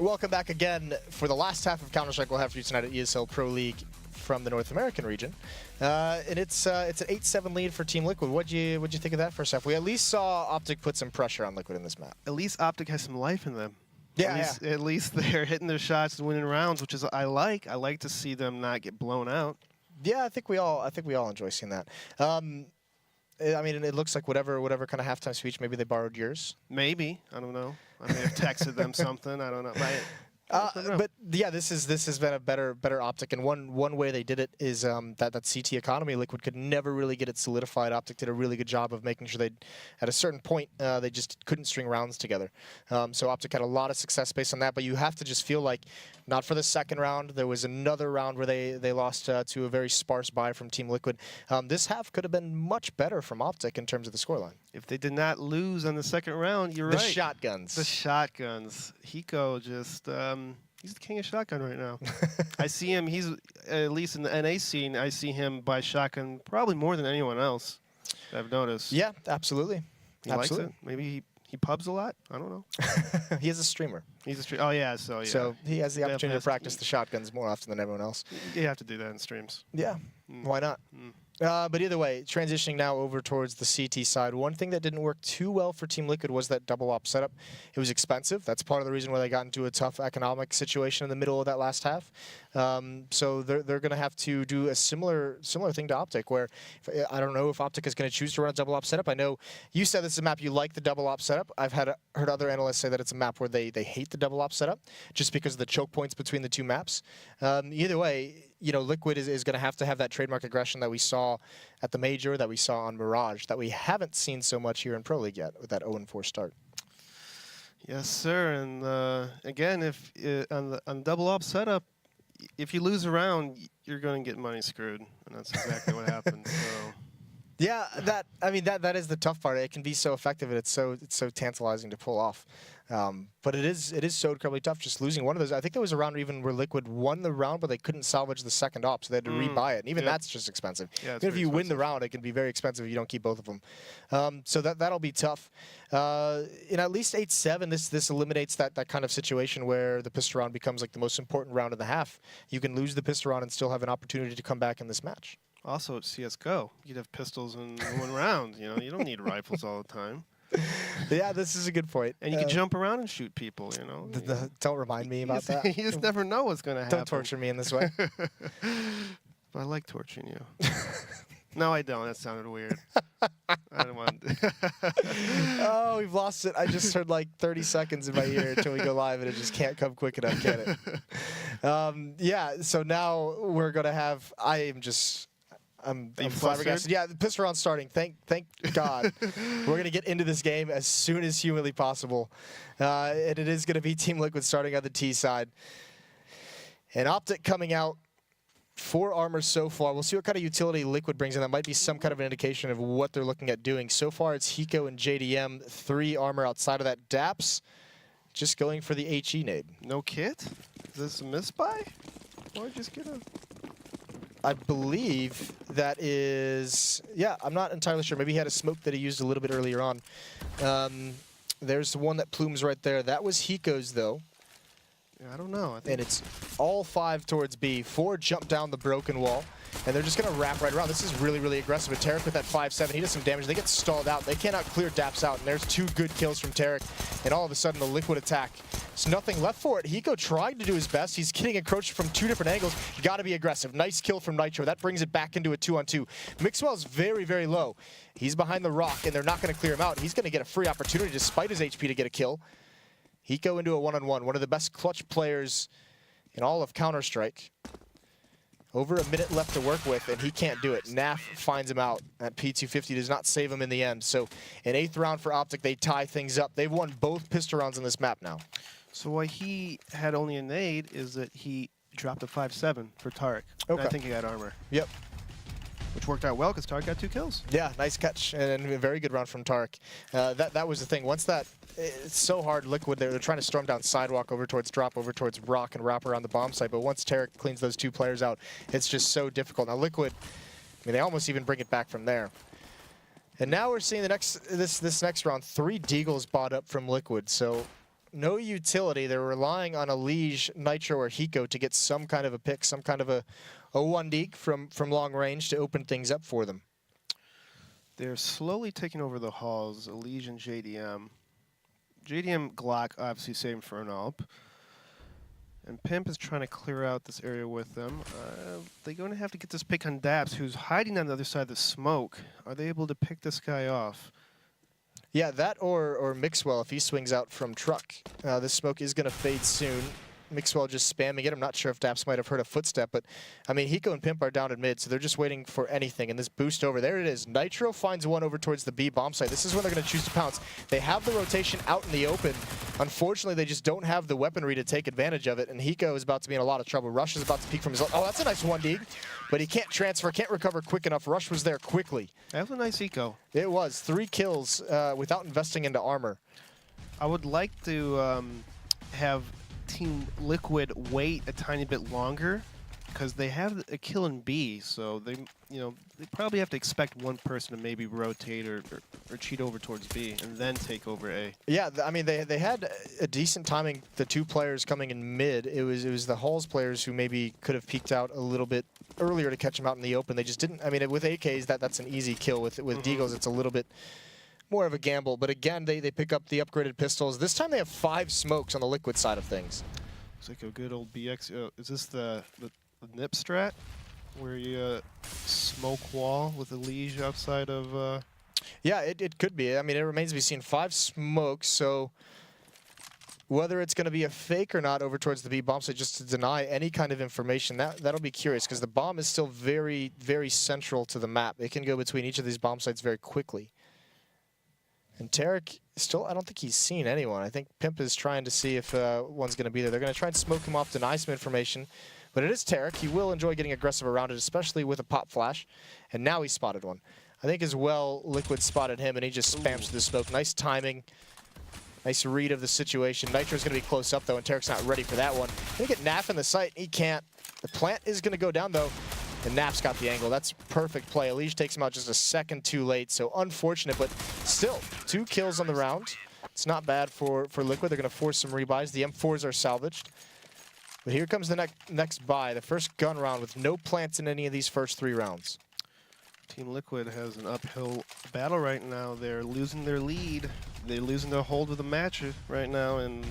Welcome back again for the last half of Counter-Strike we'll have for you tonight at ESL Pro League from the North American region. And it's an 8-7 lead for Team Liquid. What'd you think of that first half? We at least saw OpTic put some pressure on Liquid in this map. At least OpTic has some life in them. Yeah, At least they're hitting their shots and winning rounds, which is I like. I like to see them not get blown out. Yeah, I think we all enjoy seeing that. I mean, it looks like whatever kind of halftime speech, maybe they borrowed yours. Maybe, I don't know. I may have texted them something. I don't know. But yeah, this has been a better OpTic, and one way they did it is that CT economy Liquid could never really get it solidified. OpTic did a really good job of making sure they, at a certain point, they just couldn't string rounds together. So OpTic had a lot of success based on that. But you have to just feel like, not for the second round. There was another round where they lost to a very sparse buy from Team Liquid. This half could have been much better from OpTic in terms of the scoreline. If they did not lose on the second round, you're right. The shotguns. The shotguns. Hiko just, he's the king of shotgun right now. I see him, he's, at least in the NA scene, I see him buy shotgun probably more than anyone else I've noticed. Yeah, absolutely. He likes it. Maybe he pubs a lot. I don't know. He is a streamer. He's a streamer. Oh, yeah. So he has the opportunity to practice the shotguns more often than everyone else. You have to do that in streams. Yeah. Why not? But either way, transitioning now over towards the CT side, one thing that didn't work too well for Team Liquid was that double op setup. It was expensive. That's part of the reason why they got into a tough economic situation in the middle of that last half. So they're going to have to do a similar thing to OpTic, where I don't know if OpTic is going to choose to run a double op setup. I know you said this is a map you like the double op setup. I've heard other analysts say that it's a map where they hate the double op setup just because of the choke points between the two maps. Either way, you know, Liquid is going to have that trademark aggression that we saw at the Major, that we saw on Mirage, that we haven't seen so much here in Pro League yet with that 0-4 start. Yes, sir. And again, if on double op setup, if you lose a round, you're going to get money screwed, and that's exactly what happens. So. Yeah, that is the tough part. It can be so effective, and it's so tantalizing to pull off. But it is so incredibly tough just losing one of those. I think there was a round even where Liquid won the round, but they couldn't salvage the second op, so they had to rebuy it. And even that's just expensive. Yeah, even if you win the round, it can be very expensive if you don't keep both of them. So that'll be tough. In at least 8-7, this eliminates that kind of situation where the pistol round becomes like the most important round of the half. You can lose the pistol round and still have an opportunity to come back in this match. Also, it's CSGO. You'd have pistols in one round. You know, you don't need rifles all the time. Yeah, this is a good point. And you can jump around and shoot people, you know. Don't remind me about that. You just never know what's going to happen. Don't torture me in this way. But I like torturing you. No, I don't. That sounded weird. I don't want to. Oh, we've lost it. I just heard like 30 seconds in my ear until we go live, and it just can't come quick enough, can it? Yeah, so now we're going to have... I'm flabbergasted. Yeah, the pistol round starting. Thank God. We're going to get into this game as soon as humanly possible. And it is going to be Team Liquid starting on the T side. And OpTic coming out. 4 armor so far. We'll see what kind of utility Liquid brings in. That might be some kind of an indication of what they're looking at doing. So far, it's Hiko and JDM. 3 armor outside of that. Daps just going for the HE nade. No kit? Is this a misbuy? Or just get a... I believe that is, yeah, I'm not entirely sure. Maybe he had a smoke that he used a little bit earlier on. There's one that plumes right there. That was Hiko's, though. Yeah, I don't know. And it's all 5 towards B. 4 jump down the broken wall. And they're just going to wrap right around. This is really, really aggressive. But Tarek with that 5-7, he does some damage. They get stalled out. They cannot clear Daps out. And there's 2 good kills from Tarek. And all of a sudden, the Liquid attack. There's nothing left for it. Hiko tried to do his best. He's getting encroached from 2 different angles. You got to be aggressive. Nice kill from Nitro. That brings it back into a 2-on-2. Mixwell's very, very low. He's behind the rock, and they're not going to clear him out. He's going to get a free opportunity, despite his HP, to get a kill. Hiko into a 1-on-1. One of the best clutch players in all of Counter-Strike. Over a minute left to work with, and he can't do it. Naf finds him out at P250, does not save him in the end. So an 8th round for OpTic, they tie things up. They've won both pistol rounds on this map now. So why he had only a nade is that he dropped a 5-7 for Tarek. Okay. I think he got armor. Yep. Which worked out well because Tarek got 2 kills. Yeah, nice catch and a very good round from Tarek. That was the thing. Once that, it's so hard. Liquid, they're trying to storm down sidewalk over towards drop, over towards rock, and wrap around the bomb site. But once Tarek cleans those 2 players out, it's just so difficult. Now Liquid, I mean, they almost even bring it back from there. And now we're seeing the this next round, 3 Deagles bought up from Liquid. So no utility. They're relying on a Liege, Nitro, or Hiko to get some kind of a pick, some kind of a 1-dig from long range to open things up for them. They're slowly taking over the halls, Liege and JDM. JDM Glock obviously saving for an AWP. And Pimp is trying to clear out this area with them. They're going to have to get this pick on Daps, who's hiding on the other side of the smoke. Are they able to pick this guy off? Yeah, that or Mixwell if he swings out from truck. This smoke is going to fade soon. Mixwell just spamming it. I'm not sure if Daps might have heard a footstep, but I mean, Hiko and Pimp are down in mid, so they're just waiting for anything. And this boost over, there it is. Nitro finds one over towards the B bomb site. This is when they're going to choose to pounce. They have the rotation out in the open. Unfortunately, they just don't have the weaponry to take advantage of it, and Hiko is about to be in a lot of trouble. Rush is about to peek from his... Oh, that's a nice 1-dig, but he can't transfer, can't recover quick enough. Rush was there quickly. That was a nice eco. It was. 3 kills without investing into armor. I would like to have Team Liquid wait a tiny bit longer because they have a kill in B, so they probably have to expect one person to maybe rotate or cheat over towards B and then take over A. Yeah, I mean they had a decent timing. The 2 players coming in mid, it was the Halls players who maybe could have peeked out a little bit earlier to catch them out in the open. They just didn't. I mean, with AKs that's an easy kill. With Deagles, it's a little bit more of a gamble, but again, they pick up the upgraded pistols. This time they have 5 smokes on the Liquid side of things. Looks like a good old BX. Is this the nip strat, where you smoke wall with a Liege outside of... Yeah, it could be. I mean, it remains to be seen. 5 smokes, so whether it's going to be a fake or not over towards the B bomb site, just to deny any kind of information, that'll be curious, because the bomb is still very, very central to the map. It can go between each of these bomb sites very quickly. And Tarek, still, I don't think he's seen anyone. I think Pimp is trying to see if one's going to be there. They're going to try and smoke him off, deny some information. But it is Tarek. He will enjoy getting aggressive around it, especially with a pop flash. And now he spotted one. I think as well, Liquid spotted him, and he just spams through the smoke. Nice timing. Nice read of the situation. Nitro's going to be close up, though, and Tarek's not ready for that one. Going to get Naf in the site. He can't. The plant is going to go down, though. And Naf's got the angle. That's perfect play. Liege takes him out just a second too late, so unfortunate, but still 2 kills on the round. It's not bad for Liquid. They're going to force some rebuys. The M4s are salvaged. But here comes the next buy, the first gun round with no plants in any of these first 3 rounds. Team Liquid has an uphill battle right now. They're losing their lead. They're losing their hold of the match right now, and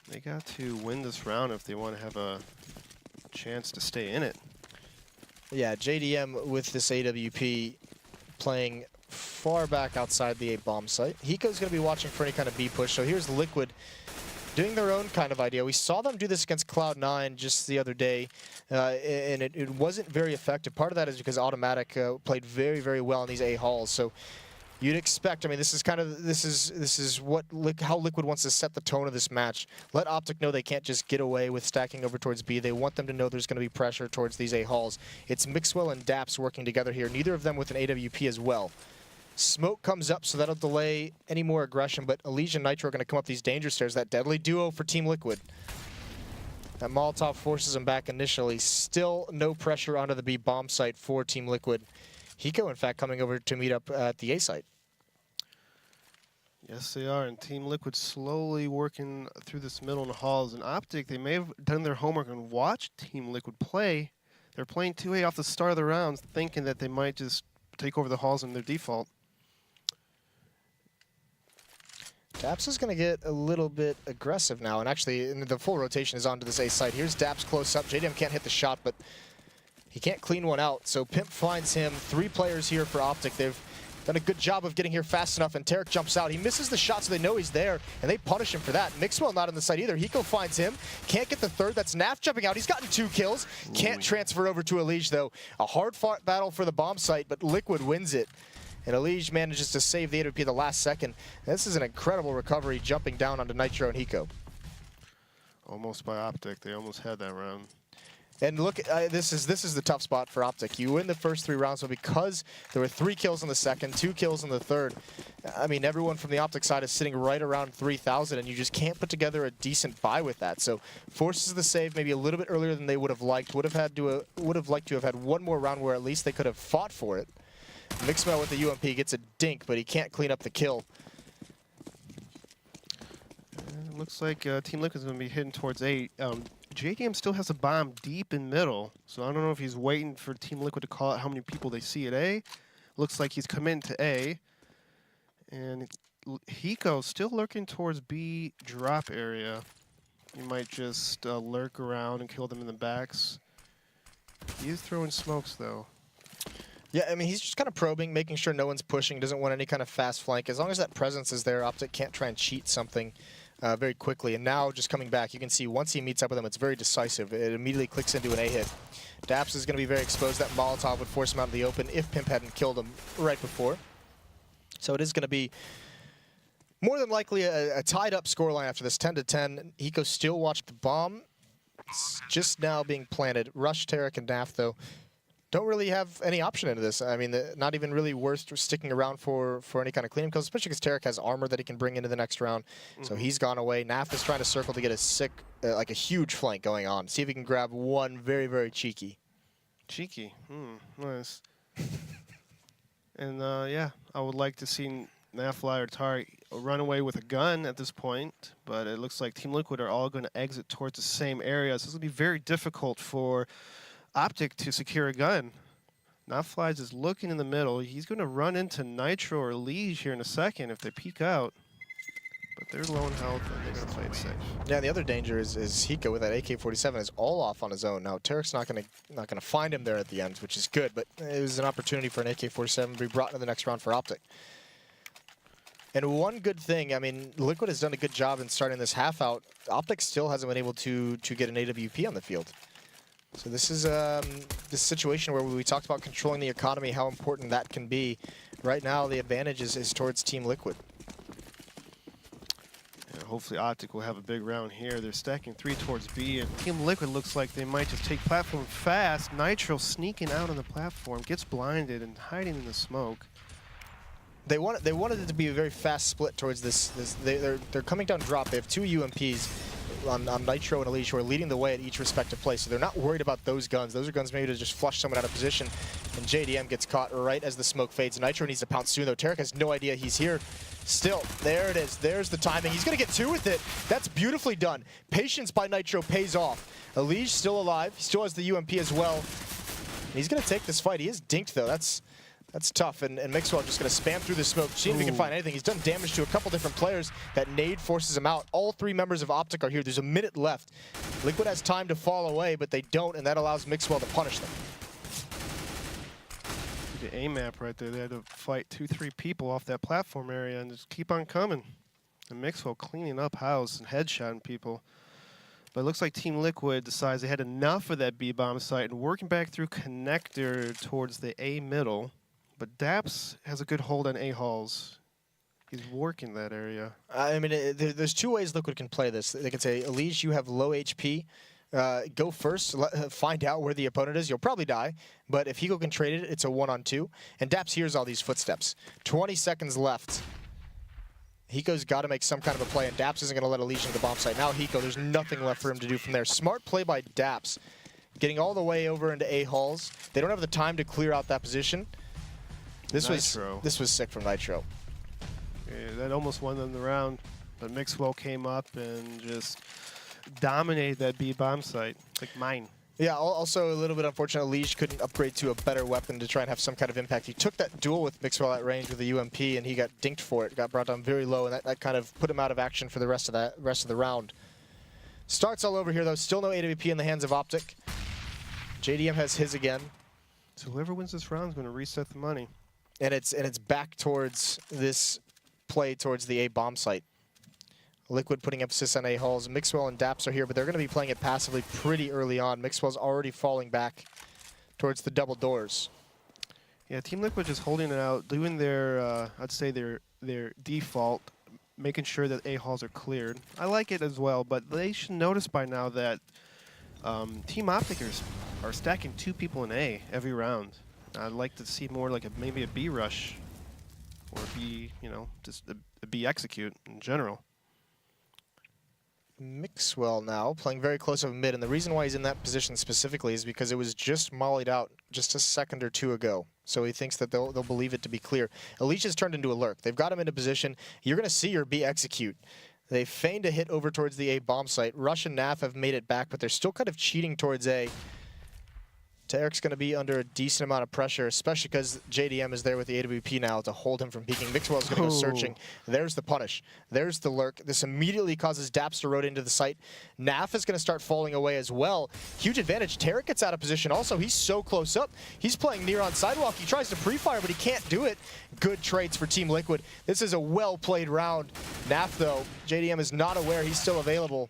they got to win this round if they want to have a chance to stay in it. Yeah, JDM with this AWP playing far back outside the A bomb site. Hiko's going to be watching for any kind of B push, so here's Liquid doing their own kind of idea. We saw them do this against Cloud9 just the other day, and it wasn't very effective. Part of that is because Automatic played very, very well in these A halls, so you'd expect, I mean, this is kind of, this is how Liquid wants to set the tone of this match. Let OpTic know they can't just get away with stacking over towards B. They want them to know there's going to be pressure towards these A halls. It's Mixwell and Daps working together here, neither of them with an AWP as well. Smoke comes up, so that'll delay any more aggression, but Liege and Nitro are going to come up these danger stairs, that deadly duo for Team Liquid. That Molotov forces them back initially. Still no pressure onto the B bomb site for Team Liquid. Hiko, in fact, coming over to meet up at the A site. Yes, they are, and Team Liquid slowly working through this middle in the halls. And OpTic, they may have done their homework and watched Team Liquid play. They're playing 2A off the start of the rounds, thinking that they might just take over the halls in their default. Daps is going to get a little bit aggressive now, and actually the full rotation is onto this A site. Here's Daps close up. JDM can't hit the shot, but he can't clean one out, so Pimp finds him. 3 players here for OpTic. They've done a good job of getting here fast enough, and Tarek jumps out. He misses the shot, so they know he's there, and they punish him for that. Mixwell not on the site either. Hiko finds him. Can't get the 3rd. That's Naf jumping out. He's gotten 2 kills. Can't transfer over to Liege, though. A hard-fought battle for the bomb site, but Liquid wins it. And Liege manages to save the AWP at the last second. This is an incredible recovery, jumping down onto Nitro and Hiko. Almost by OpTic. They almost had that round. And look, this is the tough spot for OpTic. You win the first 3 rounds, but because there were 3 kills in the second, 2 kills in the third, I mean, everyone from the OpTic side is sitting right around 3,000, and you just can't put together a decent buy with that. So forces the save maybe a little bit earlier than they would have liked. Would have liked to have had one more round where at least they could have fought for it. Mixwell with the UMP gets a dink, but he can't clean up the kill. Looks like Team Liquid's going to be heading towards A. JDM still has a bomb deep in middle, so I don't know if he's waiting for Team Liquid to call out how many people they see at A. Looks like he's coming to A. And Hiko's still lurking towards B drop area. He might just lurk around and kill them in the backs. He is throwing smokes, though. Yeah, I mean, he's just kind of probing, making sure no one's pushing, doesn't want any kind of fast flank. As long as that presence is there, OpTic can't try and cheat something very quickly. And now, just coming back, you can see once he meets up with them, it's very decisive. It immediately clicks into an A hit. Daps is going to be very exposed. That Molotov would force him out of the open if Pimp hadn't killed him right before. So it is going to be more than likely a tied-up scoreline after this, 10-10. Hiko still watched the bomb. It's just now being planted. Rush, Tarek, and Naf, though, don't really have any option into this. I mean, not even really worth sticking around for any kind of cleanup kills, especially because Tarek has armor that he can bring into the next round. So he's gone away. Naf is trying to circle to get a sick, like a huge flank going on. See if he can grab one very, very cheeky. Cheeky. Nice. And yeah, I would like to see Nafly or Tarek run away with a gun at this point, but it looks like Team Liquid are all going to exit towards the same area. So this will be very difficult for OpTic to secure a gun. Nafly is looking in the middle. He's going to run into Nitro or Liege here in a second if they peek out. But they're low in health and they're going to play it safe. Yeah, the other danger is Hiko with that AK-47 is all off on his own. Now Tarek's not gonna find him there at the end, which is good, but it was an opportunity for an AK-47 to be brought into the next round for OpTic. And one good thing, I mean, Liquid has done a good job in starting this half out. OpTic still hasn't been able to get an AWP on the field. So this is this situation where we talked about controlling the economy, how important that can be. Right now, the advantage is towards Team Liquid. Yeah, hopefully OpTic will have a big round here. They're stacking 3 towards B, and Team Liquid looks like they might just take platform fast. Nitro sneaking out on the platform, gets blinded and hiding in the smoke. They wanted it to be a very fast split towards this. They're coming down drop. They have 2 UMPs on Nitro and Elise who are leading the way at each respective place. So they're not worried about those guns. Those are guns maybe to just flush someone out of position. And JDM gets caught right as the smoke fades. Nitro needs to pounce soon, though. Tarek has no idea he's here. Still, there it is. There's the timing. He's going to get 2 with it. That's beautifully done. Patience by Nitro pays off. Elise still alive. He still has the UMP as well. He's going to take this fight. He is dinked, though. That's tough, and Mixwell just going to spam through the smoke, see if he can find anything. He's done damage to a couple different players. That nade forces him out. All 3 members of OpTic are here. There's a minute left. Liquid has time to fall away, but they don't, and that allows Mixwell to punish them. The A map right there. They had to fight 2-3 people off that platform area and just keep on coming. And Mixwell cleaning up house and headshotting people. But it looks like Team Liquid decides they had enough of that B-bomb site and working back through connector towards the A middle. But Daps has a good hold on A halls. He's working that area. I mean, there's 2 ways Liquid can play this. They can say, Elise, you have low HP. Go first, find out where the opponent is. You'll probably die. But if Hiko can trade it, it's a 1-on-2. And Daps hears all these footsteps. 20 seconds left. Hiko's got to make some kind of a play, and Daps isn't going to let Elise into the bomb site. Now Hiko, there's nothing left for him to do from there. Smart play by Daps. Getting all the way over into A halls. They don't have the time to clear out that position. This was sick from Nitro. Yeah, that almost won them the round, but Mixwell came up and just dominated that B bomb site, like mine. Yeah, also a little bit unfortunate. Liege couldn't upgrade to a better weapon to try and have some kind of impact. He took that duel with Mixwell at range with the UMP, and he got dinked for it. Got brought down very low, and that kind of put him out of action for the rest of the round. Starts all over here though. Still no AWP in the hands of OpTic. JDM has his again. So whoever wins this round is going to reset the money. And it's back towards this play towards the A bomb site. Liquid putting emphasis on A halls. Mixwell and Daps are here, but they're going to be playing it passively pretty early on. Mixwell's already falling back towards the double doors. Yeah, Team Liquid just holding it out, doing their, I'd say their default, making sure that A halls are cleared. I like it as well, but they should notice by now that Team OpTic are stacking 2 people in A every round. I'd like to see more like maybe a B rush or a B, just a B execute in general. Mixwell now playing very close of mid, and the reason why he's in that position specifically is because it was just mollied out just a second or 2 ago. So he thinks that they'll believe it to be clear. Elise has turned into a lurk. They've got him into position. You're going to see your B execute. They feigned a hit over towards the A bomb site. Rush and Naf have made it back, but they're still kind of cheating towards A. Tarek's going to be under a decent amount of pressure, especially because JDM is there with the AWP now to hold him from peeking. Mixwell's going to go searching. There's the punish. There's the lurk. This immediately causes Daps to rotate into the site. Naf is going to start falling away as well. Huge advantage. Tarek gets out of position also. He's so close up. He's playing near on sidewalk. He tries to pre-fire, but he can't do it. Good trades for Team Liquid. This is a well-played round. Naf, though, JDM is not aware he's still available.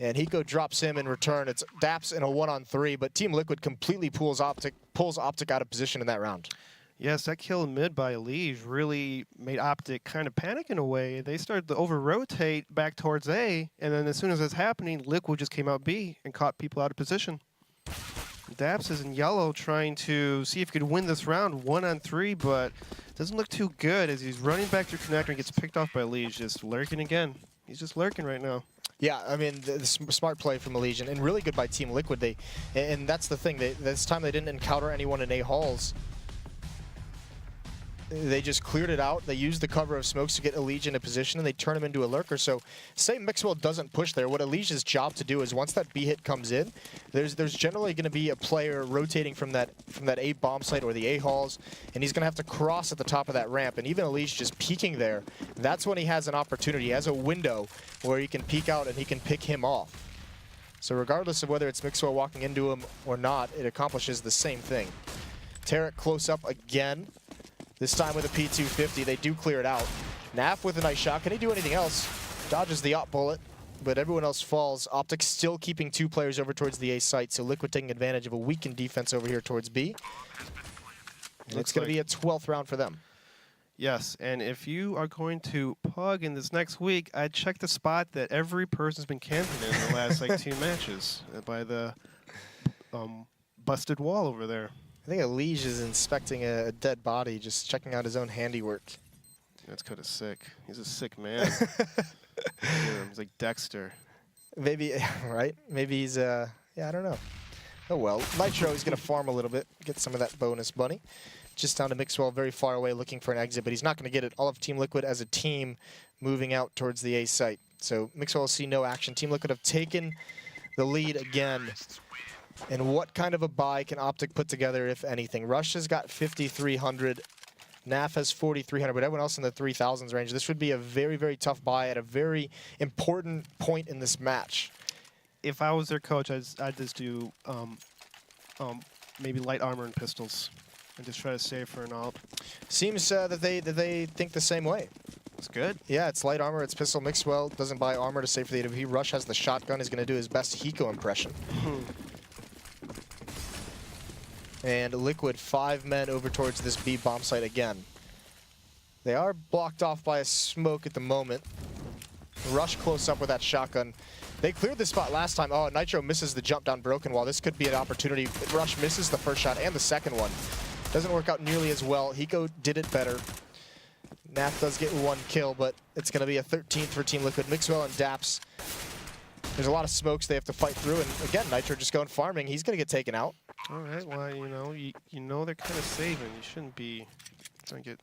And Hiko drops him in return. It's Daps in a 1-on-3, but Team Liquid completely pulls OpTic out of position in that round. Yes, that kill in mid by Lige really made OpTic kind of panic in a way. They started to over-rotate back towards A, and then as soon as that's happening, Liquid just came out B and caught people out of position. Daps is in yellow trying to see if he could win this round 1-on-3, but doesn't look too good as he's running back through connector and gets picked off by Lige, just lurking again. He's just lurking right now. Yeah, I mean, the smart play from Elysian, and really good by Team Liquid. And that's the thing. This time they didn't encounter anyone in A halls. They just cleared it out. They used the cover of smokes to get Elysian in position, and they turn him into a lurker. So, say Mixwell doesn't push there. What Elysian's job to do is once that B hit comes in, there's generally going to be a player rotating from that A bomb site or the A halls, and he's going to have to cross at the top of that ramp. And even Elysian just peeking there, that's when he has an opportunity. He has a window where he can peek out and he can pick him off. So regardless of whether it's Mixwell walking into him or not, it accomplishes the same thing. Tarek close up again. This time with a P250, they do clear it out. Naf with a nice shot. Can he do anything else? Dodges the op bullet, but everyone else falls. OpTic still keeping 2 players over towards the A site, so Liquid taking advantage of a weakened defense over here towards B. And it's going to be a 12th round for them. Yes, and if you are going to pug in this next week, I'd check the spot that every person's been camping in the last like 2 matches by the busted wall over there. I think Lige is inspecting a dead body, just checking out his own handiwork. That's kind of sick. He's a sick man. He's like Dexter. Maybe, right? Maybe he's, yeah, I don't know. Oh well. Nitro is going to farm a little bit, get some of that bonus money. Just down to Mixwell, very far away, looking for an exit, but he's not going to get it. All of Team Liquid as a team moving out towards the A site. So Mixwell will see no action. Team Liquid have taken the lead again. And what kind of a buy can OpTic put together, if anything? Rush has got 5,300. Naf has 4,300, but everyone else in the 3,000s range. This would be a very, very tough buy at a very important point in this match. If I was their coach, I'd just do maybe light armor and pistols and just try to save for an alt. Seems that they think the same way. It's good. Yeah, it's light armor, it's pistol. Mixwell doesn't buy armor to save for the AWP. Rush has the shotgun. He's going to do his best Hiko impression. And Liquid 5 men over towards this B bomb site again. They are blocked off by a smoke at the moment. Rush close up with that shotgun. They cleared this spot last time. Oh, Nitro misses the jump down broken wall. This could be an opportunity. Rush misses the first shot and the second one. Doesn't work out nearly as well. Hiko did it better. Naf does get 1 kill, but it's going to be a 13th for Team Liquid. Mixwell and Daps. There's a lot of smokes they have to fight through, and again, Nitro just going farming. He's going to get taken out. All right, well, you know they're kind of saving. You shouldn't be trying to get,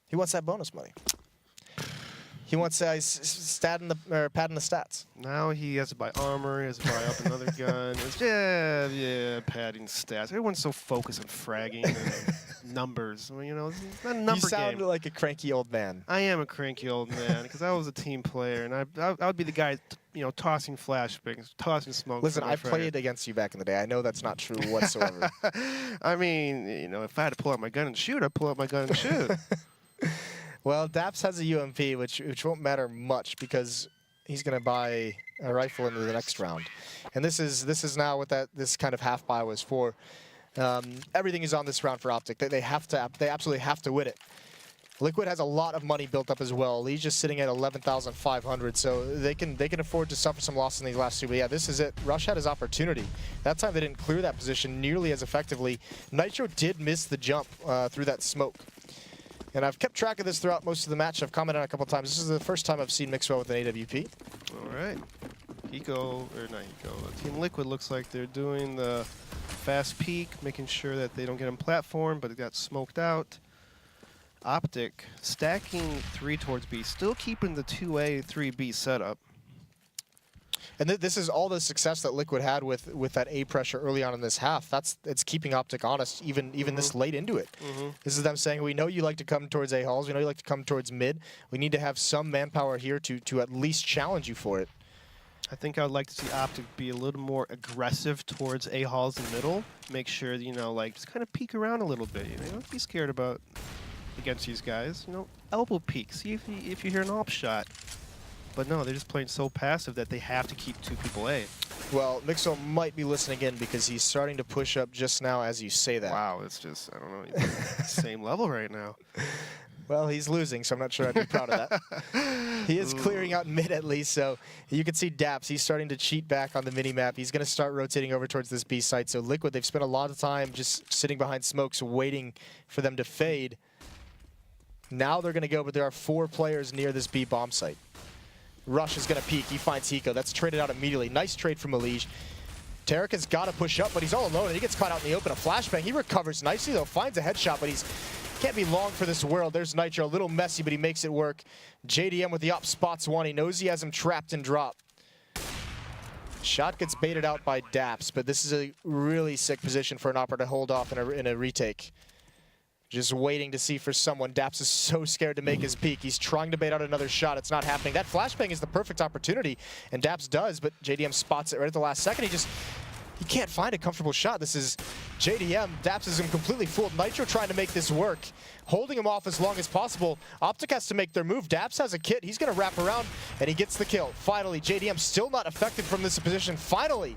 He wants that bonus money. He wants pad in the stats. Now he has to buy armor. He has to buy up another gun. It's, yeah, padding stats. Everyone's so focused on fragging and numbers. Well, it's not a number game. You sound like a cranky old man. I am a cranky old man because I was a team player, and I would be the guy, tossing flashbangs, tossing smoke. Listen, I played against you back in the day. I know that's not true whatsoever. I mean, if I had to pull out my gun and shoot, I'd pull out my gun and shoot. Well, Daps has a UMP, which won't matter much because he's going to buy a rifle into the next round. And this is now what this kind of half buy was for. Everything is on this round for OpTic. They absolutely have to win it. Liquid has a lot of money built up as well. Lee's just sitting at 11,500, so they can afford to suffer some losses in these last 2. But yeah, this is it. Rush had his opportunity. That time they didn't clear that position nearly as effectively. Nitro did miss the jump through that smoke. And I've kept track of this throughout most of the match. I've commented on it a couple times. This is the first time I've seen Mixwell with an AWP. All right. Team Liquid looks like they're doing the fast peek, making sure that they don't get on platform, but it got smoked out. OpTic stacking 3 towards B, still keeping the 2A, 3B setup. And this is all the success that Liquid had with that A pressure early on in this half. It's keeping OpTic honest even this late into it. This is them saying, we know you like to come towards A halls, we know you like to come towards mid. We need to have some manpower here to at least challenge you for it. I think I would like to see OpTic be a little more aggressive towards A halls in middle. Make sure, you know, like just kind of peek around a little bit. You know, don't be scared about against these guys. You know, elbow peek. See if you hear an op shot. But no, they're just playing so passive that they have to keep 2 people A. Well, Mixwell might be listening in because he's starting to push up just now as you say that. Wow, it's just, I don't know, he's at the same level right now. Well, he's losing, so I'm not sure I'd be proud of that. He is clearing out mid at least, so you can see Daps. He's starting to cheat back on the mini-map. He's going to start rotating over towards this B site. So Liquid, they've spent a lot of time just sitting behind smokes waiting for them to fade. Now they're going to go, but there are 4 players near this B bomb site. Rush is going to peek. He finds Hiko. That's traded out immediately. Nice trade from Elige. Tarek has got to push up, but he's all alone, and he gets caught out in the open. A flashbang. He recovers nicely, though. Finds a headshot, but he's can't be long for this world. There's Nitro. A little messy, but he makes it work. JDM with the op spots one. He knows he has him trapped and drop. Shot gets baited out by Daps, but this is a really sick position for an opper to hold off in a retake. Just waiting to see for someone. Daps is so scared to make his peek. He's trying to bait out another shot. It's not happening. That flashbang is the perfect opportunity, and Daps does, but JDM spots it right at the last second. He can't find a comfortable shot. This is JDM. Daps is him completely fooled. Nitro trying to make this work, holding him off as long as possible. OpTic has to make their move. Daps has a kit. He's going to wrap around, and he gets the kill. Finally, JDM still not affected from this position. Finally,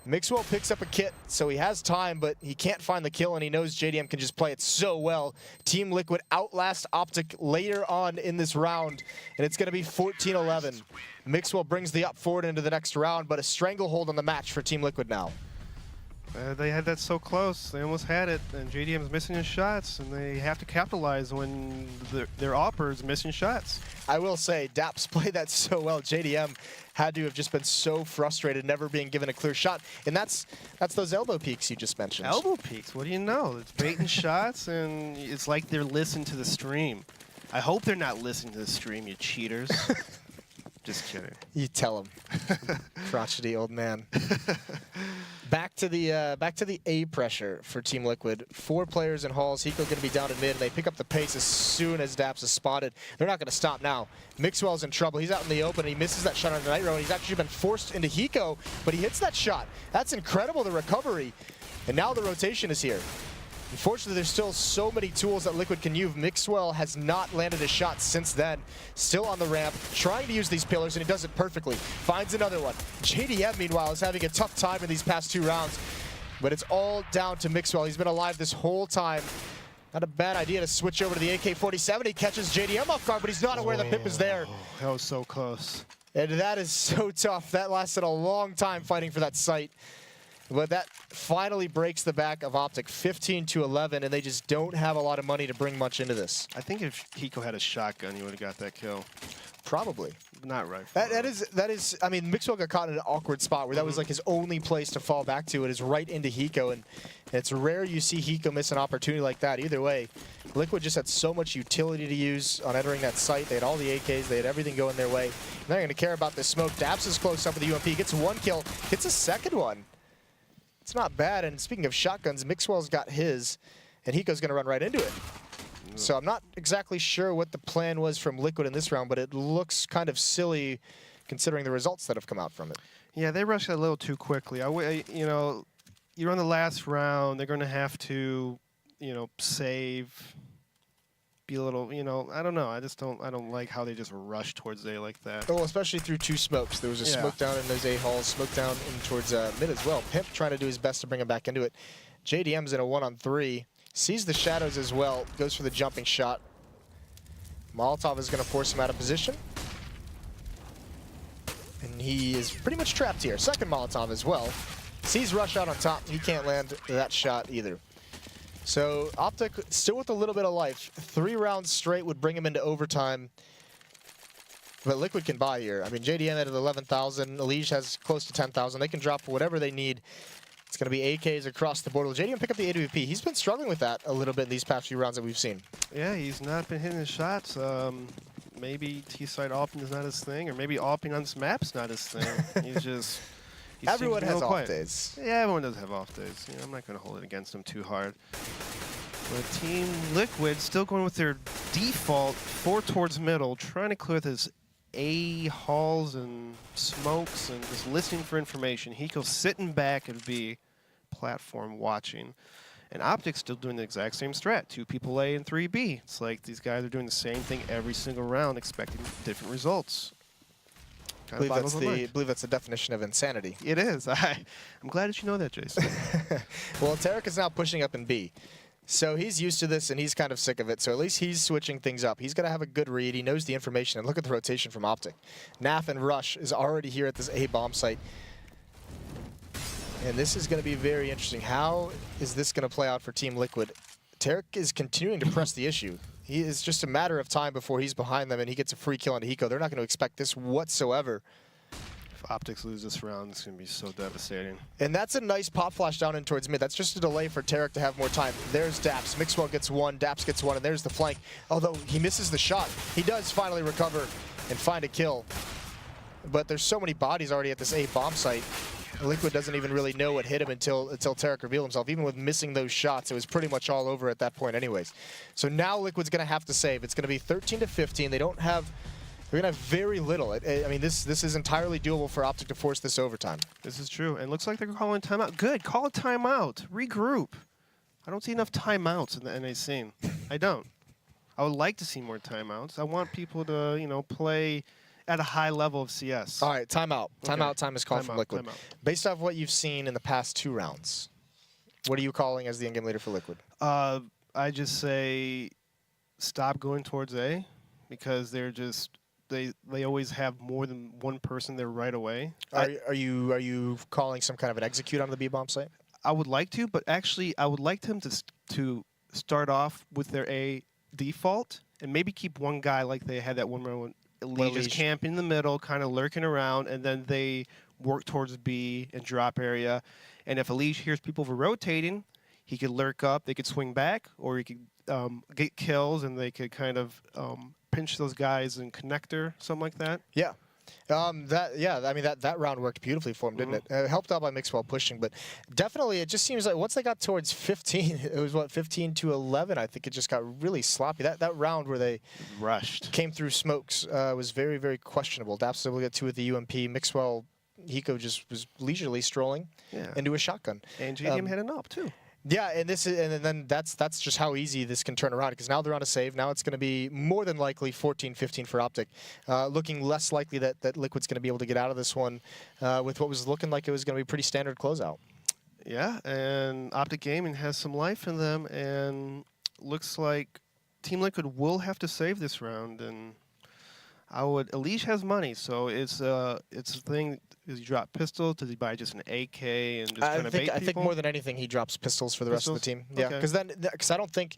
Mixwell picks up a kit, so he has time, but he can't find the kill, and he knows JDM can just play it so well. Team Liquid outlast OpTic later on in this round, and it's going to be 14-11. Mixwell brings the up forward into the next round, but a stranglehold on the match for Team Liquid now. They had that so close. They almost had it, and JDM's missing his shots, and they have to capitalize when their opper's missing shots. I will say, Daps played that so well. JDM had to have just been so frustrated, never being given a clear shot. And that's those elbow peeks you just mentioned. Elbow peeks? What do you know? It's baiting shots, and it's like they're listening to the stream. I hope they're not listening to the stream, you cheaters. Just kidding. You tell him, crotchety old man. Back to the A pressure for Team Liquid. 4 players in halls. Hiko going to be down in mid, and they pick up the pace as soon as Daps is spotted. They're not going to stop now. Mixwell's in trouble. He's out in the open, and he misses that shot on the Nitro, and he's actually been forced into Hiko, but he hits that shot. That's incredible, the recovery. And now the rotation is here. Unfortunately, there's still so many tools that Liquid can use. Mixwell has not landed a shot since then. Still on the ramp, trying to use these pillars, and he does it perfectly. Finds another one. JDM, meanwhile, is having a tough time in these past 2 rounds. But it's all down to Mixwell. He's been alive this whole time. Not a bad idea to switch over to the AK-47. He catches JDM off guard, but he's not aware the pip is there. That was so close. And that is so tough. That lasted a long time fighting for that site. But that finally breaks the back of OpTic, 15-11, and they just don't have a lot of money to bring much into this. I think if Hiko had a shotgun, he would have got that kill. Probably. Not right. That is. I mean, Mixwell got caught in an awkward spot where that was like his only place to fall back to. It is right into Hiko, and it's rare you see Hiko miss an opportunity like that. Either way, Liquid just had so much utility to use on entering that site. They had all the AKs. They had everything going their way. And they're going to care about this smoke. Daps is close up with the UMP. Gets 1 kill. Gets a second one. It's not bad, and speaking of shotguns, Mixwell's got his, and Hiko's going to run right into it. So I'm not exactly sure what the plan was from Liquid in this round, but it looks kind of silly considering the results that have come out from it. Yeah, they rushed it a little too quickly. You know, you're on the last round. They're going to have to, you know, save, be a little, you know, I don't know. I don't like how they just rush towards A like that. Oh, especially through 2 smokes. There was a smoke down in those A halls, smoke down in towards mid as well. Pimp trying to do his best to bring him back into it. JDM's in a 1-on-3. Sees the shadows as well. Goes for the jumping shot. Molotov is going to force him out of position. And he is pretty much trapped here. Second Molotov as well. Sees Rush out on top. He can't land that shot either. So OpTic still with a little bit of life. 3 rounds straight would bring him into overtime. But Liquid can buy here. I mean, JDM at 11,000. Elige has close to 10,000. They can drop whatever they need It's going to be AKs across the board. Will JDM pick up the AWP? He's been struggling with that a little bit in these past few rounds that we've seen. Yeah, he's not been hitting his shots. Maybe T-side AWPing is not his thing, or maybe AWPing on this map's not his thing. He's just... Everyone has off days. Yeah, everyone does have off days. You know, I'm not going to hold it against him too hard. But Team Liquid still going with their default 4 towards middle, trying to clear this A halls and smokes and just listening for information. Hiko's sitting back at B platform watching. And OpTic's still doing the exact same strat. 2 people A and 3 B. It's like these guys are doing the same thing every single round, expecting different results. I believe that's the definition of insanity. It is. I'm glad that you know that, Jason. Well, Tarek is now pushing up in B. So he's used to this, and he's kind of sick of it. So at least he's switching things up. He's going to have a good read. He knows the information. And look at the rotation from OpTic. Naf and Rush is already here at this A bomb site. And this is going to be very interesting. How is this going to play out for Team Liquid? Tarek is continuing to press the issue. It's just a matter of time before he's behind them and he gets a free kill on Hiko. They're not going to expect this whatsoever. If OpTic lose this round, it's going to be so devastating. And that's a nice pop flash down in towards mid. That's just a delay for Tarek to have more time. There's Daps. Mixwell gets 1. Daps gets 1. And there's the flank. Although he misses the shot, he does finally recover and find a kill. But there's so many bodies already at this A bomb site. Liquid doesn't even really know what hit him until Tarek revealed himself. Even with missing those shots, it was pretty much all over at that point anyways. So now Liquid's going to have to save. It's going to be 13-15. They're going to have very little. I mean, this is entirely doable for OpTic to force this overtime. This is true. And it looks like they're calling timeout. Good. Call a timeout. Regroup. I don't see enough timeouts in the NA scene. I don't. I would like to see more timeouts. I want people to, you know, play at a high level of CS. All right, timeout. Timeout time is called from Liquid. Timeout. Based off what you've seen in the past 2 rounds, what are you calling as the in-game leader for Liquid? I just say stop going towards A because they're just they always have more than one person there right away. Are you calling some kind of an execute on the B bomb site? I would like to, but actually I would like them to start off with their A default and maybe keep one guy like they had that one round when Lee just camp in the middle, kind of lurking around, and then they work towards B and drop area. And if Elish hears people rotating, he could lurk up, they could swing back, or he could get kills, and they could kind of pinch those guys in connector, something like that. Yeah. I mean, that round worked beautifully for him, didn't it? Helped out by Mixwell pushing, but definitely it just seems like once they got towards 15, it was what, 15-11. I think it just got really sloppy. That round where they came through smokes was very, very questionable. Daps was able to get 2 with the UMP. Mixwell, Hiko just was leisurely strolling into a shotgun. And JDM had an op too. Yeah, and then that's just how easy this can turn around because now they're on a save. Now it's going to be more than likely 14-15 for OpTic. Looking less likely that Liquid's going to be able to get out of this one with what was looking like it was going to be a pretty standard closeout. Yeah, and OpTic Gaming has some life in them, and looks like Team Liquid will have to save this round. And Elish has money, so it's a thing. Does he drop pistols? Does he buy just an AK and just kind of bait people? I think more than anything he drops pistols for the rest of the team. Yeah, because I don't think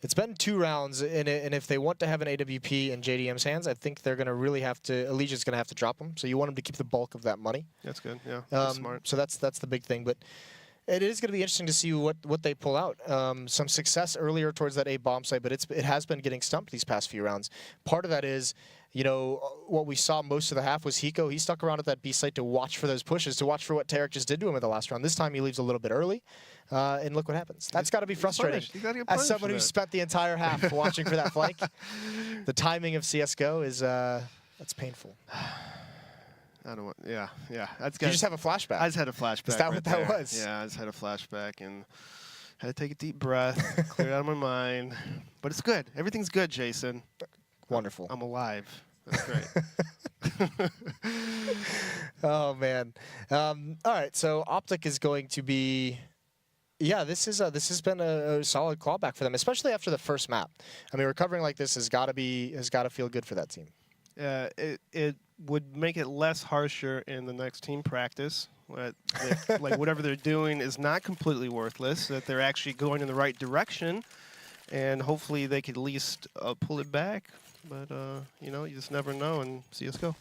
it's been 2 rounds, and if they want to have an AWP in JDM's hands, I think they're going to really have to. Allegiant's going to have to drop them. So you want him to keep the bulk of that money. That's good. Yeah, that's smart. So that's the big thing, but. It is going to be interesting to see what they pull out. Some success earlier towards that A bomb site, but it has been getting stumped these past few rounds. Part of that is, you know, what we saw most of the half was Hiko. He stuck around at that B site to watch for those pushes, to watch for what Tarek just did to him in the last round. This time he leaves a little bit early, and look what happens. That's got to be frustrating. As someone who spent the entire half watching for that flank, the timing of CS:GO is that's painful. I don't want. Yeah. That's you just have a flashback. I just had a flashback. Is that what that was? Yeah, I just had a flashback and had to take a deep breath, clear it out of my mind. But it's good. Everything's good, Jason. Wonderful. I'm alive. That's great. Oh man. All right. So OpTic is going to be. Yeah, this has been a solid clawback for them, especially after the first map. I mean, recovering like this has got to feel good for that team. It would make it less harsher in the next team practice. Like whatever they're doing is not completely worthless, that they're actually going in the right direction, and hopefully they could at least pull it back. But, you know, you just never know in CS:GO.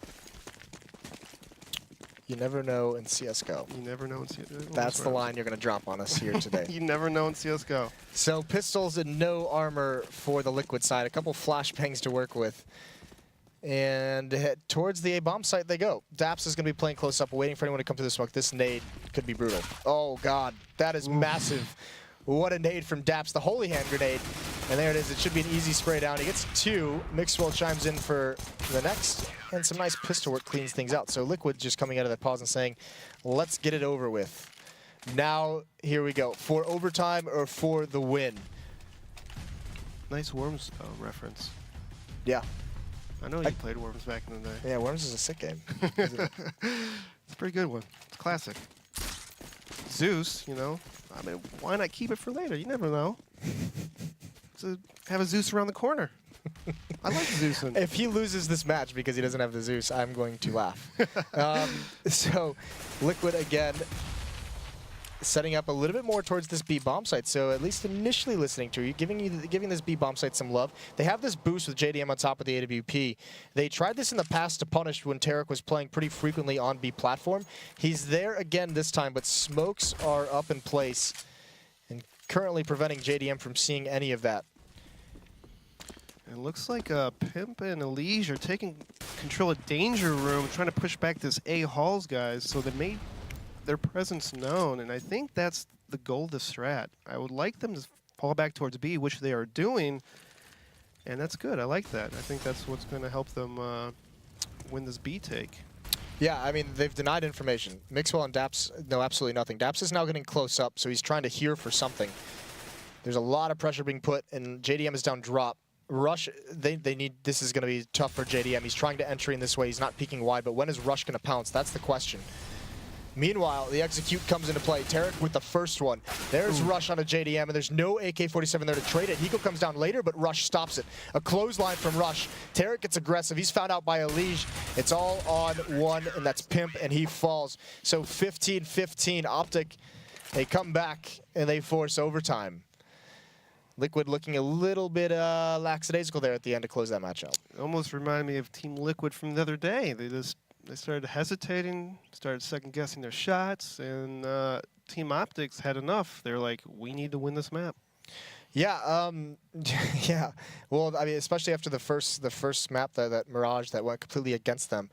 You never know in CSGO. You never know in CSGO. That's the line you're going to drop on us here today. You never know in CSGO. So pistols and no armor for the Liquid side. A couple flashbangs to work with. And head towards the A-bomb site they go. Daps is going to be playing close up, waiting for anyone to come to the smoke. This nade could be brutal. Oh, God. That is massive. What a nade from Daps, the holy hand grenade. And there it is. It should be an easy spray down. He gets 2. Mixwell chimes in for the next. And some nice pistol work cleans things out. So Liquid just coming out of that pause and saying, let's get it over with. Now, here we go. For overtime or for the win? Nice Worms reference. Yeah. I know you played Worms back in the day. Yeah, Worms is a sick game. It's a pretty good one. It's classic. Zeus, you know, I mean, why not keep it for later? You never know. So have a Zeus around the corner. I like Zeus. If he loses this match because he doesn't have the Zeus, I'm going to laugh. So, Liquid again, setting up a little bit more towards this B bomb site. So at least initially listening to you, giving this B bomb site some love. They have this boost with JDM on top of the AWP. They tried this in the past to punish when Tarek was playing pretty frequently on B platform. He's there again this time, but smokes are up in place and currently preventing JDM from seeing any of that. It looks like Pimp and Elige are taking control of Danger Room, trying to push back this A Halls guys, so they made their presence known, and I think that's the goal of the strat. I would like them to fall back towards B, which they are doing, and that's good. I like that. I think that's what's going to help them win this B take. Yeah, I mean, they've denied information. Mixwell and Daps know absolutely nothing. Daps is now getting close up, so he's trying to hear for something. There's a lot of pressure being put, and JDM is down drop. Rush, they need, this is going to be tough for JDM. He's trying to enter in this way. He's not peeking wide, but when is Rush going to pounce? That's the question. Meanwhile, the execute comes into play. Tarek with the first one. There's Rush on a JDM, and there's no AK-47 there to trade it. Hiko comes down later, but Rush stops it. A clothesline from Rush. Tarek gets aggressive. He's found out by Elige. It's all on one, and that's Pimp, and he falls. So 15-15, OpTic, they come back, and they force overtime. Liquid looking a little bit lackadaisical there at the end to close that match out. It almost reminded me of Team Liquid from the other day. They started hesitating, started second-guessing their shots, and Team OpTic had enough. They're like, we need to win this map. Yeah, yeah. Well, I mean, especially after the first map, that Mirage that went completely against them.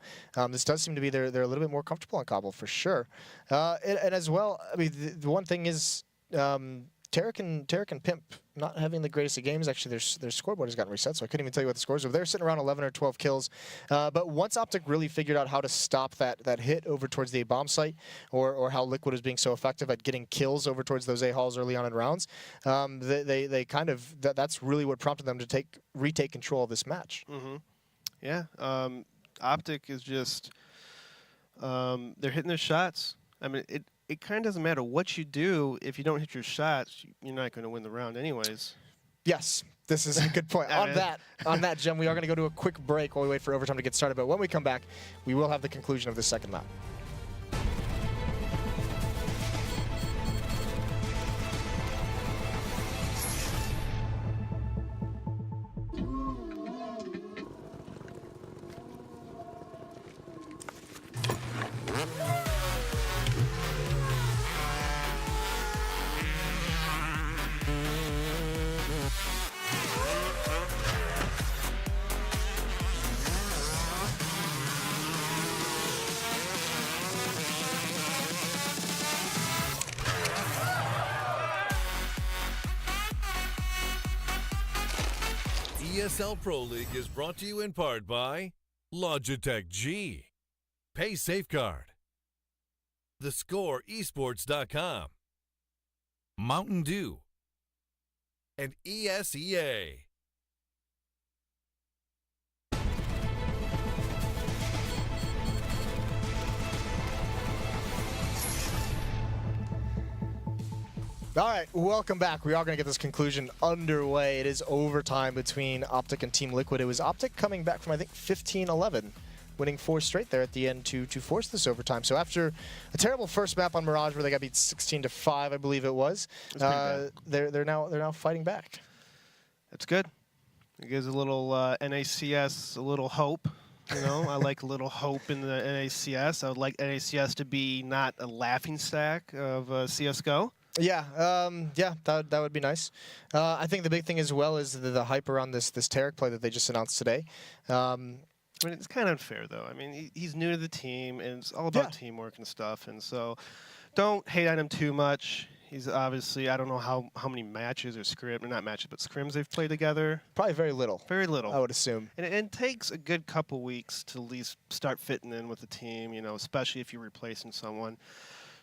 This does seem to be they're a little bit more comfortable on Cbble for sure. And as well, I mean, the one thing is Tarek and Pimp not having the greatest of games. Actually, their scoreboard has gotten reset, so I couldn't even tell you what the scores were. They're sitting around 11 or 12 kills. But once OpTic really figured out how to stop that hit over towards the A-bomb site, or how Liquid is being so effective at getting kills over towards those A-halls early on in rounds, they kind of, that's really what prompted them to retake control of this match. Mm-hmm. Yeah, OpTic is just, they're hitting their shots. I mean, it kind of doesn't matter what you do. If you don't hit your shots, you're not going to win the round anyways. Yes, this is a good point. on that, Jem, we are going to go to a quick break while we wait for overtime to get started. But when we come back, we will have the conclusion of the second map. ESL Pro League is brought to you in part by Logitech G, Pay Safeguard, TheScoreEsports.com, Mountain Dew, and ESEA. All right, welcome back. We are going to get this conclusion underway. It is overtime between OpTic and Team Liquid. It was OpTic coming back from, I think, 15-11, winning 4 straight there at the end to force this overtime. So after a terrible first map on Mirage where they got beat 16-5, I believe it was, they're now fighting back. That's good. It gives a little NACS a little hope. You know, I like a little hope in the NACS. I would like NACS to be not a laughing stack of CSGO. Yeah, yeah, that would be nice. I think the big thing as well is the hype around this Tarek play that they just announced today. I mean, it's kind of unfair, though. I mean, he's new to the team, and it's all about teamwork and stuff. And so don't hate on him too much. He's obviously, I don't know how many matches or not matches, but scrims they've played together. Probably very little. Very little. I would assume. And it takes a good couple weeks to at least start fitting in with the team, you know, especially if you're replacing someone.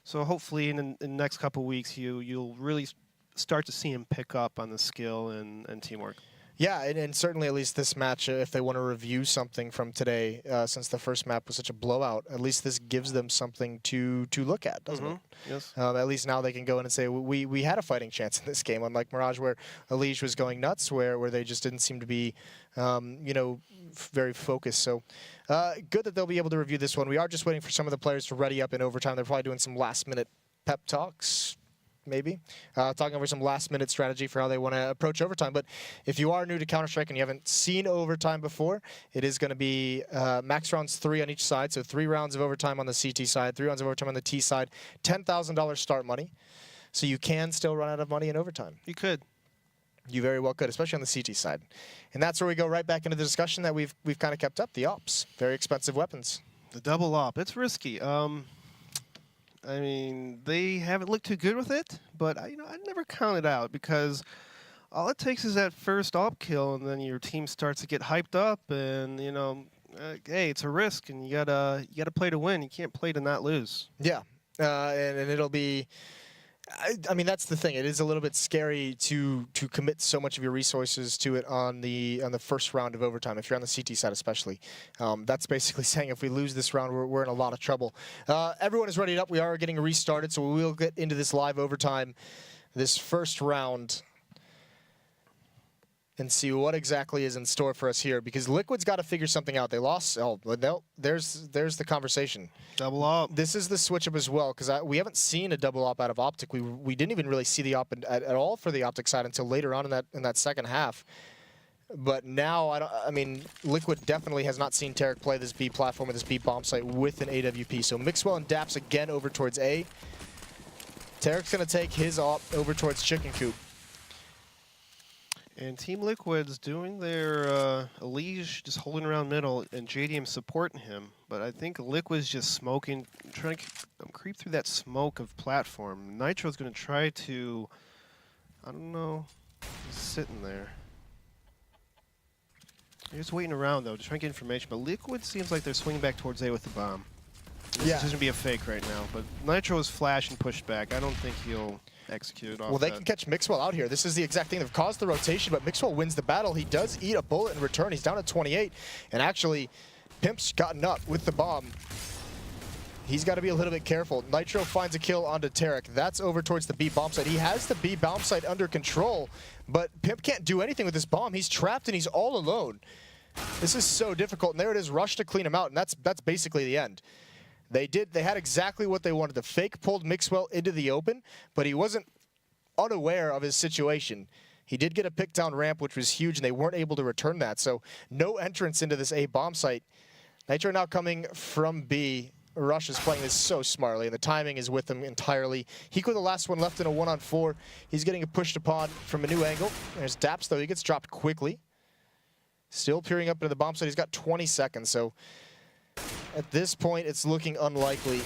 So hopefully in the next couple weeks, you'll really start to see him pick up on the skill and teamwork. Yeah, and certainly at least this match, if they want to review something from today, since the first map was such a blowout, at least this gives them something to look at, doesn't it? Yes. At least now they can go in and say, we had a fighting chance in this game, unlike Mirage, where Elige was going nuts, where they just didn't seem to be, you know, very focused. So good that they'll be able to review this one. We are just waiting for some of the players to ready up in overtime. They're probably doing some last-minute pep talks. Maybe talking over some last-minute strategy for how they want to approach overtime. But if you are new to Counter-Strike and you haven't seen overtime before, it is going to be max rounds 3 on each side. So 3 rounds of overtime on the CT side, 3 rounds of overtime on the T side, $10,000 start money. So you can still run out of money in overtime. You could. You very well could, especially on the CT side. And that's where we go right back into the discussion that we've kind of kept up, the ops. Very expensive weapons. The double op, it's risky. I mean, they haven't looked too good with it, but I never count it out because all it takes is that first op kill, and then your team starts to get hyped up, and you know, hey, it's a risk, and you gotta play to win. You can't play to not lose. Yeah, and it'll be. I mean, that's the thing. It is a little bit scary to commit so much of your resources to it on the first round of overtime. If you're on the CT side, especially, that's basically saying if we lose this round, we're in a lot of trouble. Everyone is ready up. We are getting restarted, so we will get into this live overtime, this first round, and see what exactly is in store for us here. Because Liquid's got to figure something out. They lost. Oh, no, there's the conversation. Double op. This is the switch up as well, because we haven't seen a double op out of OpTic. We didn't even really see the op at all for the OpTic side until later on in that second half. But now I mean, Liquid definitely has not seen Tarek play this B platform or this B bomb site with an AWP. So Mixwell and Daps again over towards A. Tarek's gonna take his op over towards Chicken Coop. And Team Liquid's doing their Elige just holding around middle, and JDM supporting him. But I think Liquid's just smoking, trying to creep through that smoke of platform. Nitro's going to try to, I don't know, he's sitting there. They're just waiting around, though, just trying to get information. But Liquid seems like they're swinging back towards A with the bomb. This is going to be a fake right now. But Nitro is flash and pushed back. I don't think he'll execute off Well, they can catch Mixwell out here. This is the exact thing. They've caused the rotation, but Mixwell wins the battle. He does eat a bullet in return. He's down at 28. And actually, Pimp's gotten up with the bomb. He's got to be a little bit careful. Nitro finds a kill onto Tarek. That's over towards the B bomb site. He has the B bomb site under control, but Pimp can't do anything with this bomb. He's trapped and he's all alone. This is so difficult. And there it is, Rush to clean him out, and that's basically the end. They had exactly what they wanted. The fake pulled Mixwell into the open, but he wasn't unaware of his situation. He did get a pick down ramp, which was huge, and they weren't able to return that. So no entrance into this A bomb site. Nitro now coming from B. Rush is playing this so smartly, and the timing is with him entirely. Hiko, the last one left in a 1-on-4. He's getting pushed upon from a new angle. There's Daps, though. He gets dropped quickly. Still peering up into the bomb site. He's got 20 seconds, so at this point, it's looking unlikely.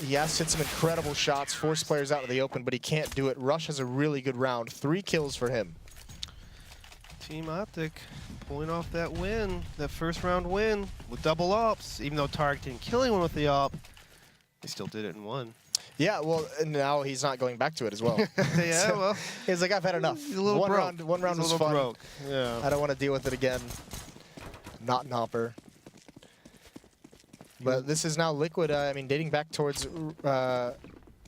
He has hit some incredible shots, force players out in the open, but he can't do it. Rush has a really good round. 3 kills for him. Team OpTic pulling off that win, that first round win with double ops. Even though Tarek didn't kill anyone with the op, he still did it in 1. Yeah, well, and now he's not going back to it as well. Yeah, so well. He's like, I've had enough. He's a little broke. One round was fun. Broke. Yeah. I don't want to deal with it again. Not Nopper. But this is now Liquid, I mean, dating back towards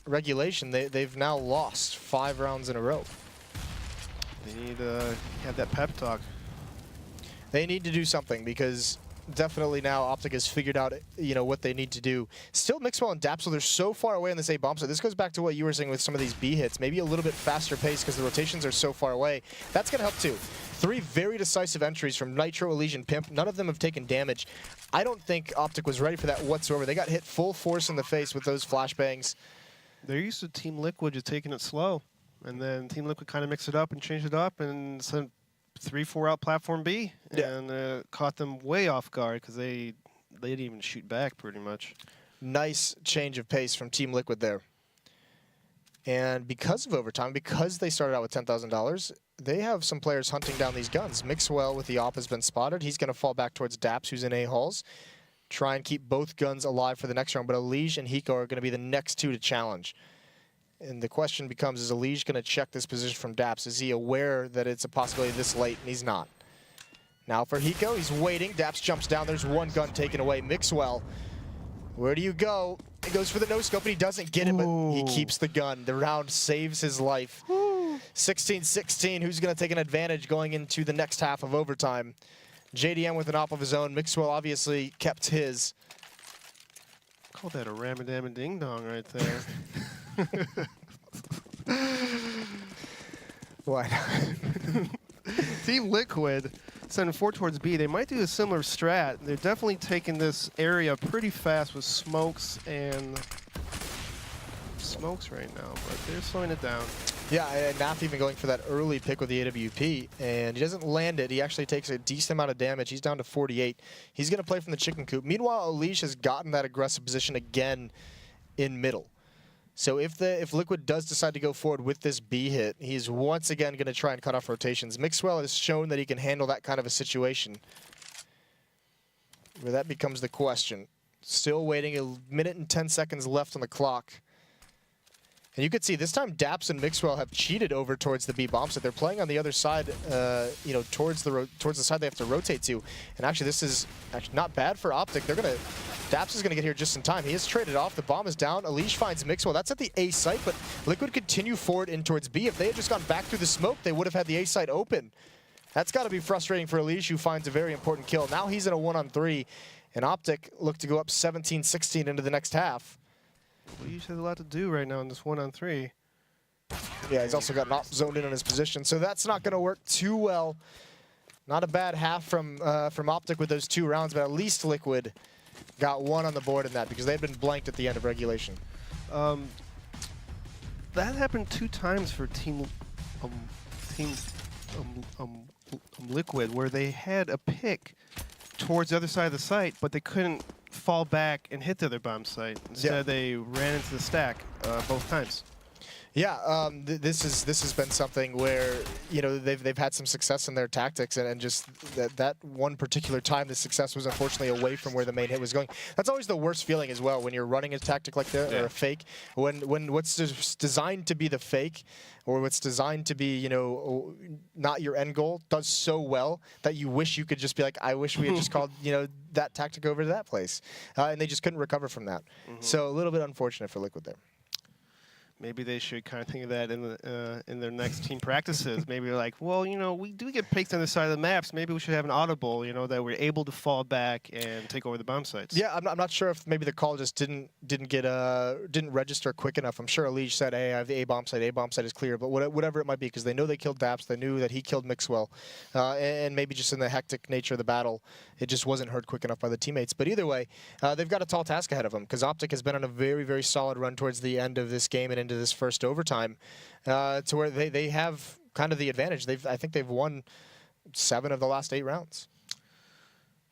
regulation, they've now lost 5 rounds in a row. They need to have that pep talk. They need to do something because definitely now OpTic has figured out, you know, what they need to do. Still, Mixwell and Dapsel, they're so far away on this A bomb site. This goes back to what you were saying with some of these B hits. Maybe a little bit faster pace because the rotations are so far away. That's going to help too. 3 very decisive entries from Nitro, Elysian, Pimp. None of them have taken damage. I don't think OpTic was ready for that whatsoever. They got hit full force in the face with those flashbangs. They're used to Team Liquid just taking it slow. And then Team Liquid kind of mixed it up and changed it up and sent 3-4 out platform B. Yeah. And caught them way off guard because they didn't even shoot back pretty much. Nice change of pace from Team Liquid there. And because of overtime, because they started out with $10,000, they have some players hunting down these guns. Mixwell with the AWP has been spotted. He's going to fall back towards Daps, who's in A-Halls. Try and keep both guns alive for the next round. But Elige and Hiko are going to be the next 2 to challenge. And the question becomes, is Elige going to check this position from Daps? Is he aware that it's a possibility this late? And he's not. Now for Hiko, he's waiting. Daps jumps down. There's one gun taken away. Mixwell, where do you go? He goes for the no-scope, and he doesn't get it, but he keeps the gun. The round saves his life. 16-16, who's going to take an advantage going into the next half of overtime? JDM with an op of his own. Mixwell obviously kept his. Call that a Ramadan ding dong right there. Why not? Team Liquid sending 4 towards B. They might do a similar strat. They're definitely taking this area pretty fast with smokes right now, but they're slowing it down. Yeah, and Naf even going for that early pick with the AWP, and he doesn't land it. He actually takes a decent amount of damage. He's down to 48. He's going to play from the chicken coop. Meanwhile, Elige has gotten that aggressive position again in middle. So if Liquid does decide to go forward with this B hit, he's once again going to try and cut off rotations. Mixwell has shown that he can handle that kind of a situation. Where that becomes the question. Still waiting, 1minute and 10 seconds left on the clock. And you could see this time Daps and Mixwell have cheated over towards the B bomb site. They're playing on the other side, you know, towards the side they have to rotate to. And actually, this is actually not bad for OpTic. Daps is gonna get here just in time. He is traded off. The bomb is down. Elige finds Mixwell. That's at the A site, but Liquid continue forward in towards B. If they had just gone back through the smoke, they would have had the A site open. That's got to be frustrating for Elige, who finds a very important kill. Now he's in a 1-on-3, and OpTic look to go up 17-16 into the next half. Elige has a lot to do right now in this 1-on-3. Yeah, he's also got an op zoned in on his position, so that's not going to work too well. Not a bad half from OpTic with those 2 rounds, but at least Liquid got 1 on the board in that because they had been blanked at the end of regulation. That happened 2 times for Team Liquid, where they had a pick towards the other side of the site, but they couldn't fall back and hit the other bomb site. Instead, they ran into the stack both times. Yeah, this has been something where, you know, they've had some success in their tactics, and just that one particular time the success was unfortunately away from where the main hit was going. That's always the worst feeling as well when you're running a tactic like that, or a fake. When what's designed to be the fake, or what's designed to be, you know, not your end goal, does so well that you wish you could just be like, I wish we had just called, you know, that tactic over to that place, and they just couldn't recover from that. So a little bit unfortunate for Liquid there. Maybe they should kind of think of that in their next team practices. Maybe they're like, well, you know, we do get picked on the side of the maps. Maybe we should have an audible, you know, that we're able to fall back and take over the bomb sites. Yeah, I'm not sure if maybe the call just didn't register quick enough. I'm sure Elige said, hey, I have the A bomb site is clear, but whatever it might be, because they know they killed Daps, they knew that he killed Mixwell, and maybe just in the hectic nature of the battle, it just wasn't heard quick enough by the teammates. But either way, they've got a tall task ahead of them, because OpTic has been on a very, very solid run towards the end of this game and into this first overtime, to where they have kind of the advantage. I think they've won 7 of the last 8 rounds.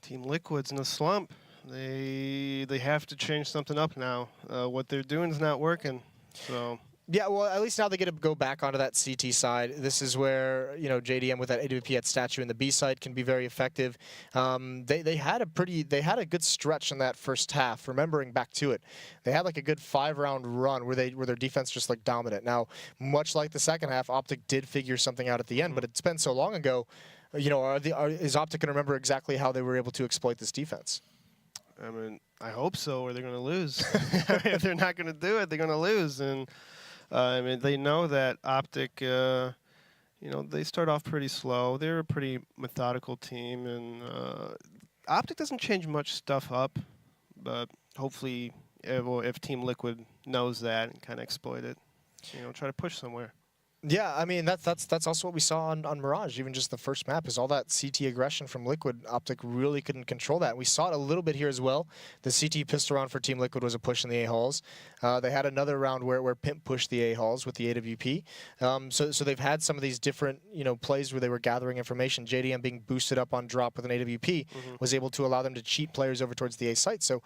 Team Liquid's in a slump. They have to change something up now. What they're doing is not working. So. Yeah, well, at least now they get to go back onto that CT side. This is where, you know, JDM with that AWP at statue in the B side can be very effective. They had a good stretch in that first half. Remembering back to it, they had like a good 5-round run where their defense just like dominant. Now, much like the second half, OpTic did figure something out at the end, but it's been so long ago. You know, is OpTic going to remember exactly how they were able to exploit this defense? I mean, I hope so, or they're going to lose. If they're not going to do it, they're going to lose. And I mean, they know that OpTic, you know, they start off pretty slow. They're a pretty methodical team, and OpTic doesn't change much stuff up, but hopefully, if Team Liquid knows that and kind of exploit it, you know, try to push somewhere. Yeah, I mean that's also what we saw on Mirage. Even just the first map is all that CT aggression from Liquid. OpTic really couldn't control that. We saw it a little bit here as well. The CT pistol round for Team Liquid was a push in the A halls. They had another round where Pimp pushed the A halls with the AWP. So they've had some of these different plays where they were gathering information. JDM being boosted up on drop with an AWP was able to allow them to cheat players over towards the A site. So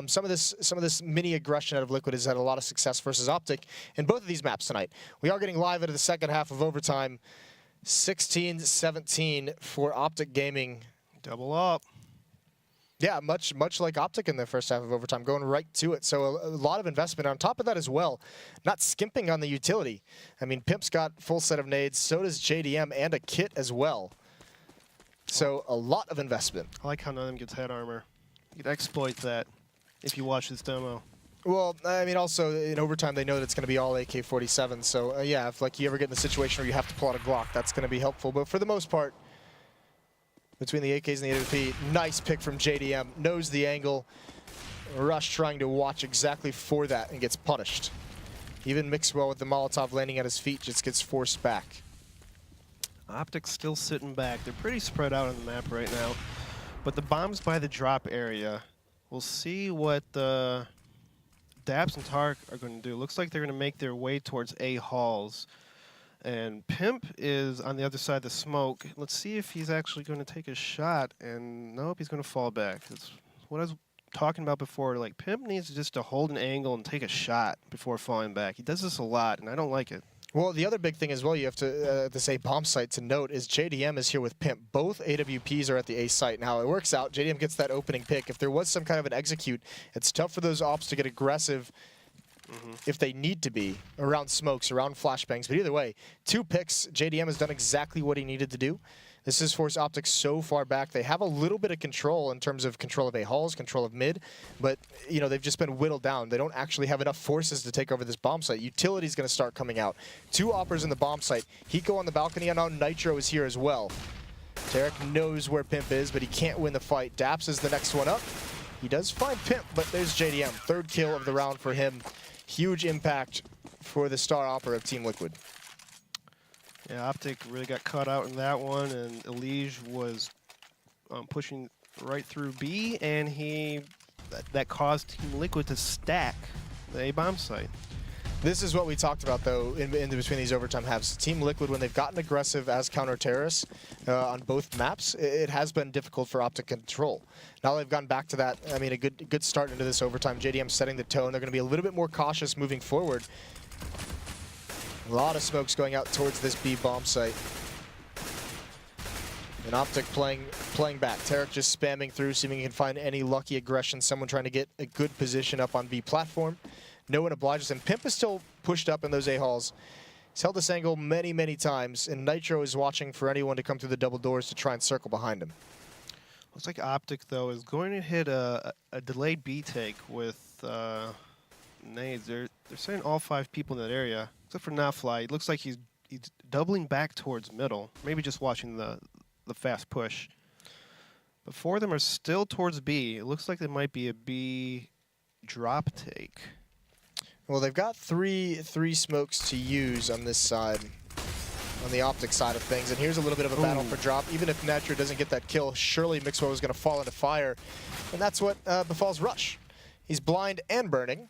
some of this mini aggression out of Liquid has had a lot of success versus OpTic in both of these maps tonight. We are getting live into the second half of overtime. 16-17 for OpTic Gaming. Double up. Yeah, much like OpTic in the first half of overtime, going right to it. So a lot of investment. On top of that as well, not skimping on the utility. I mean, Pimp's got full set of nades, so does JDM, and a kit as well. So a lot of investment. I like how none of them gets head armor. You can exploit that if you watch this demo. Well, I mean, also in overtime, they know that it's going to be all AK-47. So yeah, if like you ever get in the situation where you have to pull out a Glock, that's going to be helpful. But for the most part, between the AKs and the AWP, nice pick from JDM. Knows the angle. Rush trying to watch exactly for that and gets punished. Even Mixwell with the Molotov landing at his feet just gets forced back. OpTic's still sitting back. They're pretty spread out on the map right now. But the bomb's by the drop area. We'll see what the Daps and Tark are going to do. Looks like they're going to make their way towards A halls. And Pimp is on the other side of the smoke. Let's see if he's actually going to take a shot. And nope, he's going to fall back. That's what I was talking about before. Like, Pimp needs just to hold an angle and take a shot before falling back. He does this a lot, and I don't like it. Well, the other big thing as well you have to this A bomb site to note is JDM is here with Pimp. Both AWPs are at the A site. Now, it works out. JDM gets that opening pick. If there was some kind of an execute, it's tough for those ops to get aggressive if they need to be around smokes, around flashbangs. But either way, 2 picks. JDM has done exactly what he needed to do. This has forced OpTic so far back. They have a little bit of control in terms of control of A halls, control of mid, but they've just been whittled down. They don't actually have enough forces to take over this bomb site. Utility's going to start coming out. 2 oppers in the bomb site. Hiko on the balcony, and now Nitro is here as well. Tarek knows where Pimp is, but he can't win the fight. Daps is the next one up. He does find Pimp, but there's JDM. 3rd kill of the round for him. Huge impact for the star opper of Team Liquid. Yeah, OpTic really got caught out in that one, and Elige was pushing right through B, and that caused Team Liquid to stack the A-bomb site. This is what we talked about, though, in between these overtime halves. Team Liquid, when they've gotten aggressive as counter-terrorists on both maps, it has been difficult for OpTic to control. Now they've gone back to that, I mean, a good start into this overtime. JDM setting the tone. They're going to be a little bit more cautious moving forward. A lot of smokes going out towards this B bomb site. And OpTic playing back. Tarek just spamming through, seeing if he can find any lucky aggression. Someone trying to get a good position up on B platform. No one obliges him. Pimp is still pushed up in those A halls. He's held this angle many, many times, and Nitro is watching for anyone to come through the double doors to try and circle behind him. Looks like OpTic, though, is going to hit a delayed B take with nades. They're sending all 5 people in that area, except for Nafly. It looks like he's doubling back towards middle, maybe just watching the fast push. But 4 of them are still towards B. It looks like there might be a B drop take. Well, they've got three smokes to use on this side, on the OpTic side of things. And here's a little bit of a battle for drop. Even if Nitro doesn't get that kill, surely Mixwell is going to fall into fire. And that's what befalls Rush. He's blind and burning,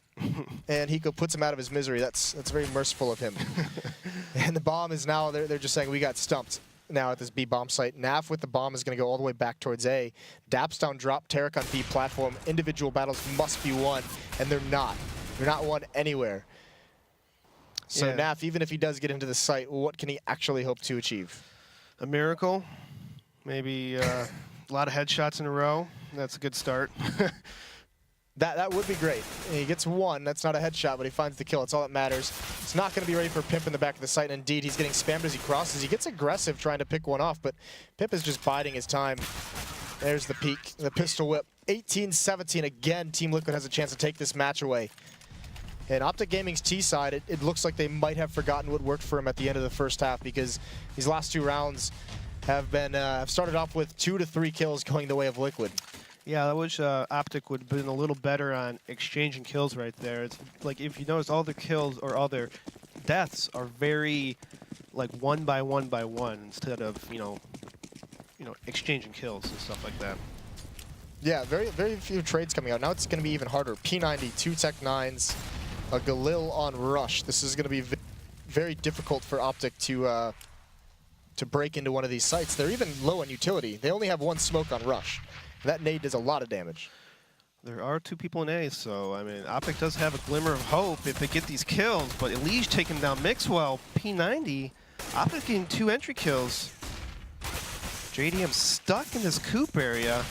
and Hiko puts him out of his misery. That's very merciful of him. And the bomb is now, they're just saying, we got stumped now at this B bomb site. Naf with the bomb is going to go all the way back towards A. Daps down drop, Tarek on B platform. Individual battles must be won, and they're not. They're not won anywhere. So yeah. Naf, even if he does get into the site, what can he actually hope to achieve? A miracle. Maybe a lot of headshots in a row. That's a good start. That would be great. He gets 1. That's not a headshot, but he finds the kill. It's all that matters. It's not going to be ready for Pimp in the back of the site. And indeed, he's getting spammed as he crosses. He gets aggressive trying to pick one off, but Pimp is just biding his time. There's the peak, the pistol whip. 18-17. Again, Team Liquid has a chance to take this match away. And OpTic Gaming's T side, it looks like they might have forgotten what worked for him at the end of the first half, because these last 2 rounds have been have started off with 2 to 3 kills going the way of Liquid. Yeah, I wish OpTic would have been a little better on exchanging kills right there. It's like, if you notice, all their kills or all their deaths are very like 1 by 1 by 1 instead of, you know, exchanging kills and stuff like that. Yeah, very few trades coming out. Now it's going to be even harder. P90, 2 Tech 9s, a Galil on Rush. This is going to be very difficult for OpTic to break into one of these sites. They're even low on utility. They only have 1 smoke on Rush. That nade does a lot of damage. There are 2 people in A, so, I mean, OpTic does have a glimmer of hope if they get these kills, but Elige taking down Mixwell, P90, OpTic getting 2 entry kills. JDM stuck in this coop area,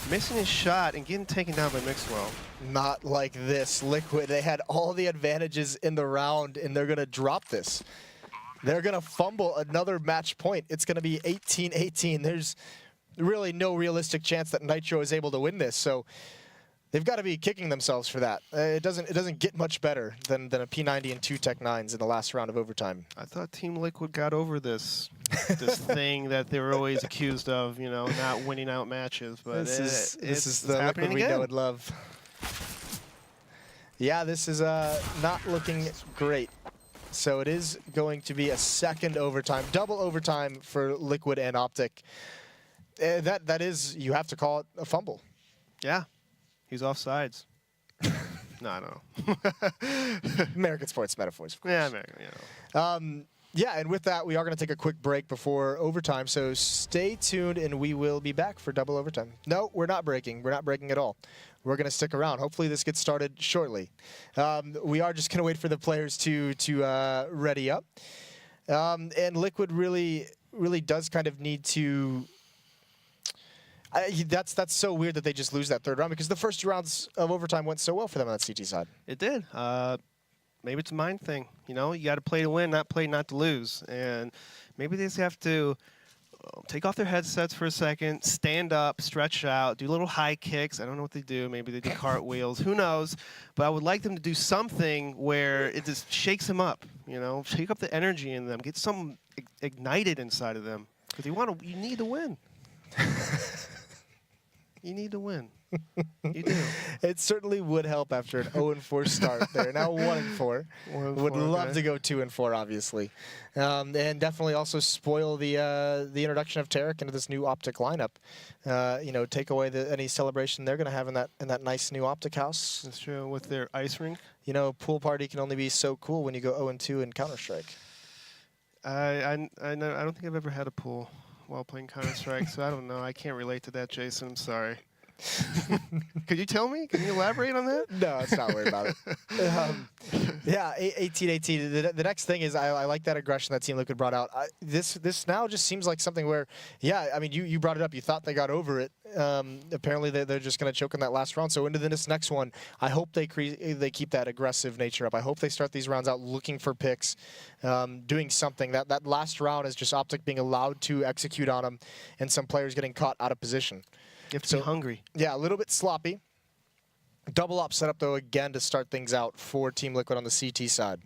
missing his shot and getting taken down by Mixwell. Not like this. Liquid, they had all the advantages in the round, and they're going to drop this. They're going to fumble another match point. It's going to be 18-18. There's really no realistic chance that Nitro is able to win this, so they've got to be kicking themselves for that. It doesn't get much better than a P90 and 2 Tech 9s in the last round of overtime. I thought Team Liquid got over this thing that they were always accused of, you know, not winning out matches. But this is the Liquid we know and love. Yeah, this is not looking great. So it is going to be a second overtime, double overtime for Liquid and OpTic. That is, you have to call it a fumble. Yeah. He's offsides. No, I don't know. American sports metaphors. Yeah, American, you know. Yeah, and with that, we are going to take a quick break before overtime, so stay tuned, and we will be back for double overtime. No, we're not breaking. We're not breaking at all. We're going to stick around. Hopefully this gets started shortly. We are just going to wait for the players to ready up. And Liquid really does kind of need to... that's so weird that they just lose that third round, because the first 2 rounds of overtime went so well for them on that CT side. It did. Maybe it's a mind thing. You know, you got to play to win, not play not to lose. And maybe they just have to take off their headsets for a second, stand up, stretch out, do little high kicks. I don't know what they do. Maybe they do cartwheels. Who knows? But I would like them to do something where it just shakes them up. You know, shake up the energy in them, get something ignited inside of them. Because you need to win. You need to win. You do. It certainly would help after an 0-4 start. They're now 1-4. Would love to go 2-4, obviously, and definitely also spoil the introduction of Tarek into this new OpTic lineup. You know, take away any celebration they're going to have in that nice new OpTic house. That's true. With their ice rink. You know, pool party can only be so cool when you go 0-2 in Counter-Strike. I don't think I've ever had a pool while playing Counter-Strike, so I don't know. I can't relate to that, Jason. I'm sorry. Could you tell me? Can you elaborate on that? No, let's not worry about it. Yeah, 18-18. The next thing is I like that aggression that Team Liquid brought out. This now just seems like something where, yeah, I mean, you brought it up. You thought they got over it. Apparently, they're just going to choke in that last round. So into this next one, I hope they keep that aggressive nature up. I hope they start these rounds out looking for picks, doing something. That last round is just OpTic being allowed to execute on them, and some players getting caught out of position. You have to be hungry. Yeah, a little bit sloppy. Double op setup, though, again, to start things out for Team Liquid on the CT side.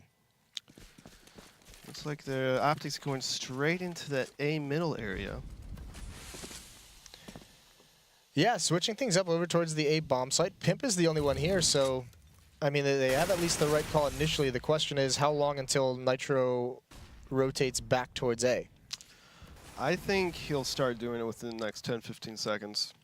Looks like the OpTic's going straight into that A middle area. Yeah, switching things up over towards the A bomb site. Pimp is the only one here, so, I mean, they have at least the right call initially. The question is how long until Nitro rotates back towards A? I think he'll start doing it within the next 10-15 seconds.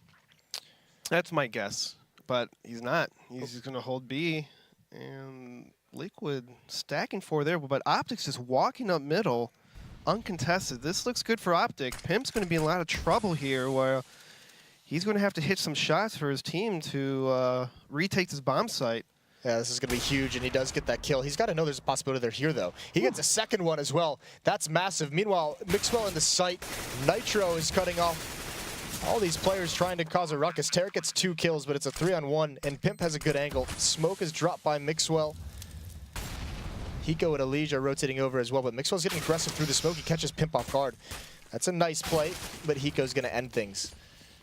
That's my guess, but he's not. He's just going to hold B, and Liquid stacking 4 there, but OpTic's just walking up middle, uncontested. This looks good for OpTic. Pimp's going to be in a lot of trouble here, where he's going to have to hit some shots for his team to retake this bomb site. Yeah, this is going to be huge, and he does get that kill. He's got to know there's a possibility they're here, though. He gets a second one as well. That's massive. Meanwhile, Mixwell in the site. Nitro is cutting off all these players trying to cause a ruckus. Tarek gets 2 kills, but it's a 3-on-1, and Pimp has a good angle. Smoke is dropped by Mixwell. Hiko and Elige are rotating over as well, but Mixwell's getting aggressive through the smoke. He catches Pimp off guard. That's a nice play, but Hiko's going to end things.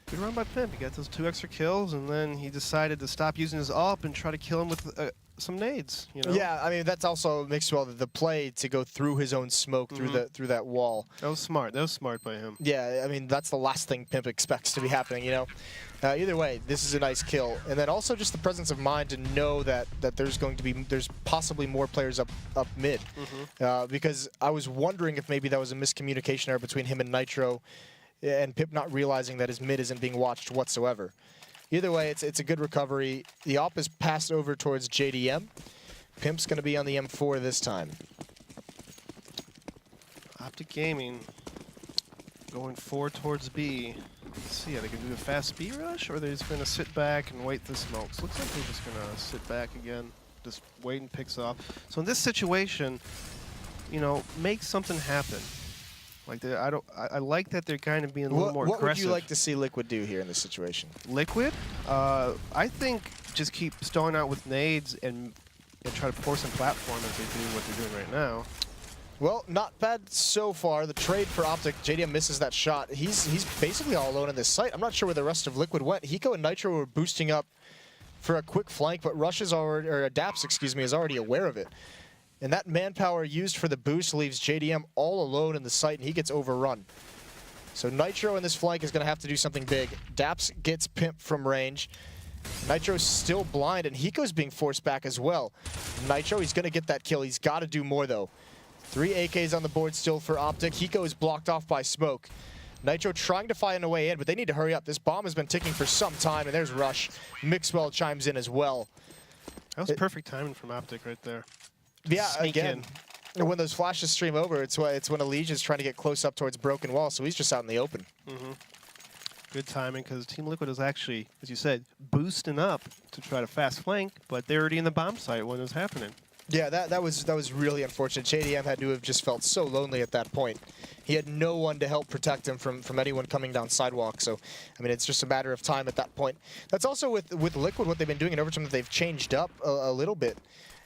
Good run by Pimp. He got those 2 extra kills, and then he decided to stop using his AWP and try to kill him with some nades. You know? Yeah, I mean that's also Mixwell the play to go through his own smoke through that wall. That was smart. That was smart by him. Yeah, I mean that's the last thing Pimp expects to be happening. You know, Either way, this is a nice kill, and then also just the presence of mind to know that there's possibly more players up mid, because I was wondering if maybe that was a miscommunication error between him and Nitro, and Pip not realizing that his mid isn't being watched whatsoever. Either way, it's a good recovery. The op is passed over towards JDM. Pimp's going to be on the M4 this time. OpTic Gaming going 4 towards B. Let's see, are they going to do a fast B rush, or are they just going to sit back and wait the smokes? Looks like they're just going to sit back again, just wait and picks off. So in this situation, you know, make something happen. Like I like that they're kind of being a little more aggressive. What would you like to see Liquid do here in this situation? Liquid, I think just keep stalling out with nades and try to force some platform as they do what they're doing right now. Well, not bad so far. The trade for OpTic, JDM misses that shot. He's basically all alone in this site. I'm not sure where the rest of Liquid went. Hiko and Nitro were boosting up for a quick flank, but Rush is already, or Daps, excuse me, is already aware of it. And that manpower used for the boost leaves JDM all alone in the site, and he gets overrun. So Nitro in this flank is going to have to do something big. Daps gets pimped from range. Nitro's still blind, and Hiko's being forced back as well. Nitro, he's going to get that kill. He's got to do more, though. 3 AKs on the board still for OpTic. Hiko is blocked off by smoke. Nitro trying to find a way in, but they need to hurry up. This bomb has been ticking for some time, and there's Rush. Mixwell chimes in as well. That was perfect timing from OpTic right there. Yeah, again, when those flashes stream over, it's when Elige is trying to get close up towards Broken Wall, so he's just out in the open. Good timing, because Team Liquid is actually, as you said, boosting up to try to fast flank, but they're already in the bomb site when it was happening. Yeah, that was really unfortunate. JDM had to have just felt so lonely at that point. He had no one to help protect him from anyone coming down sidewalk. So, I mean, it's just a matter of time at that point. That's also with Liquid, what they've been doing in overtime that they've changed up a little bit,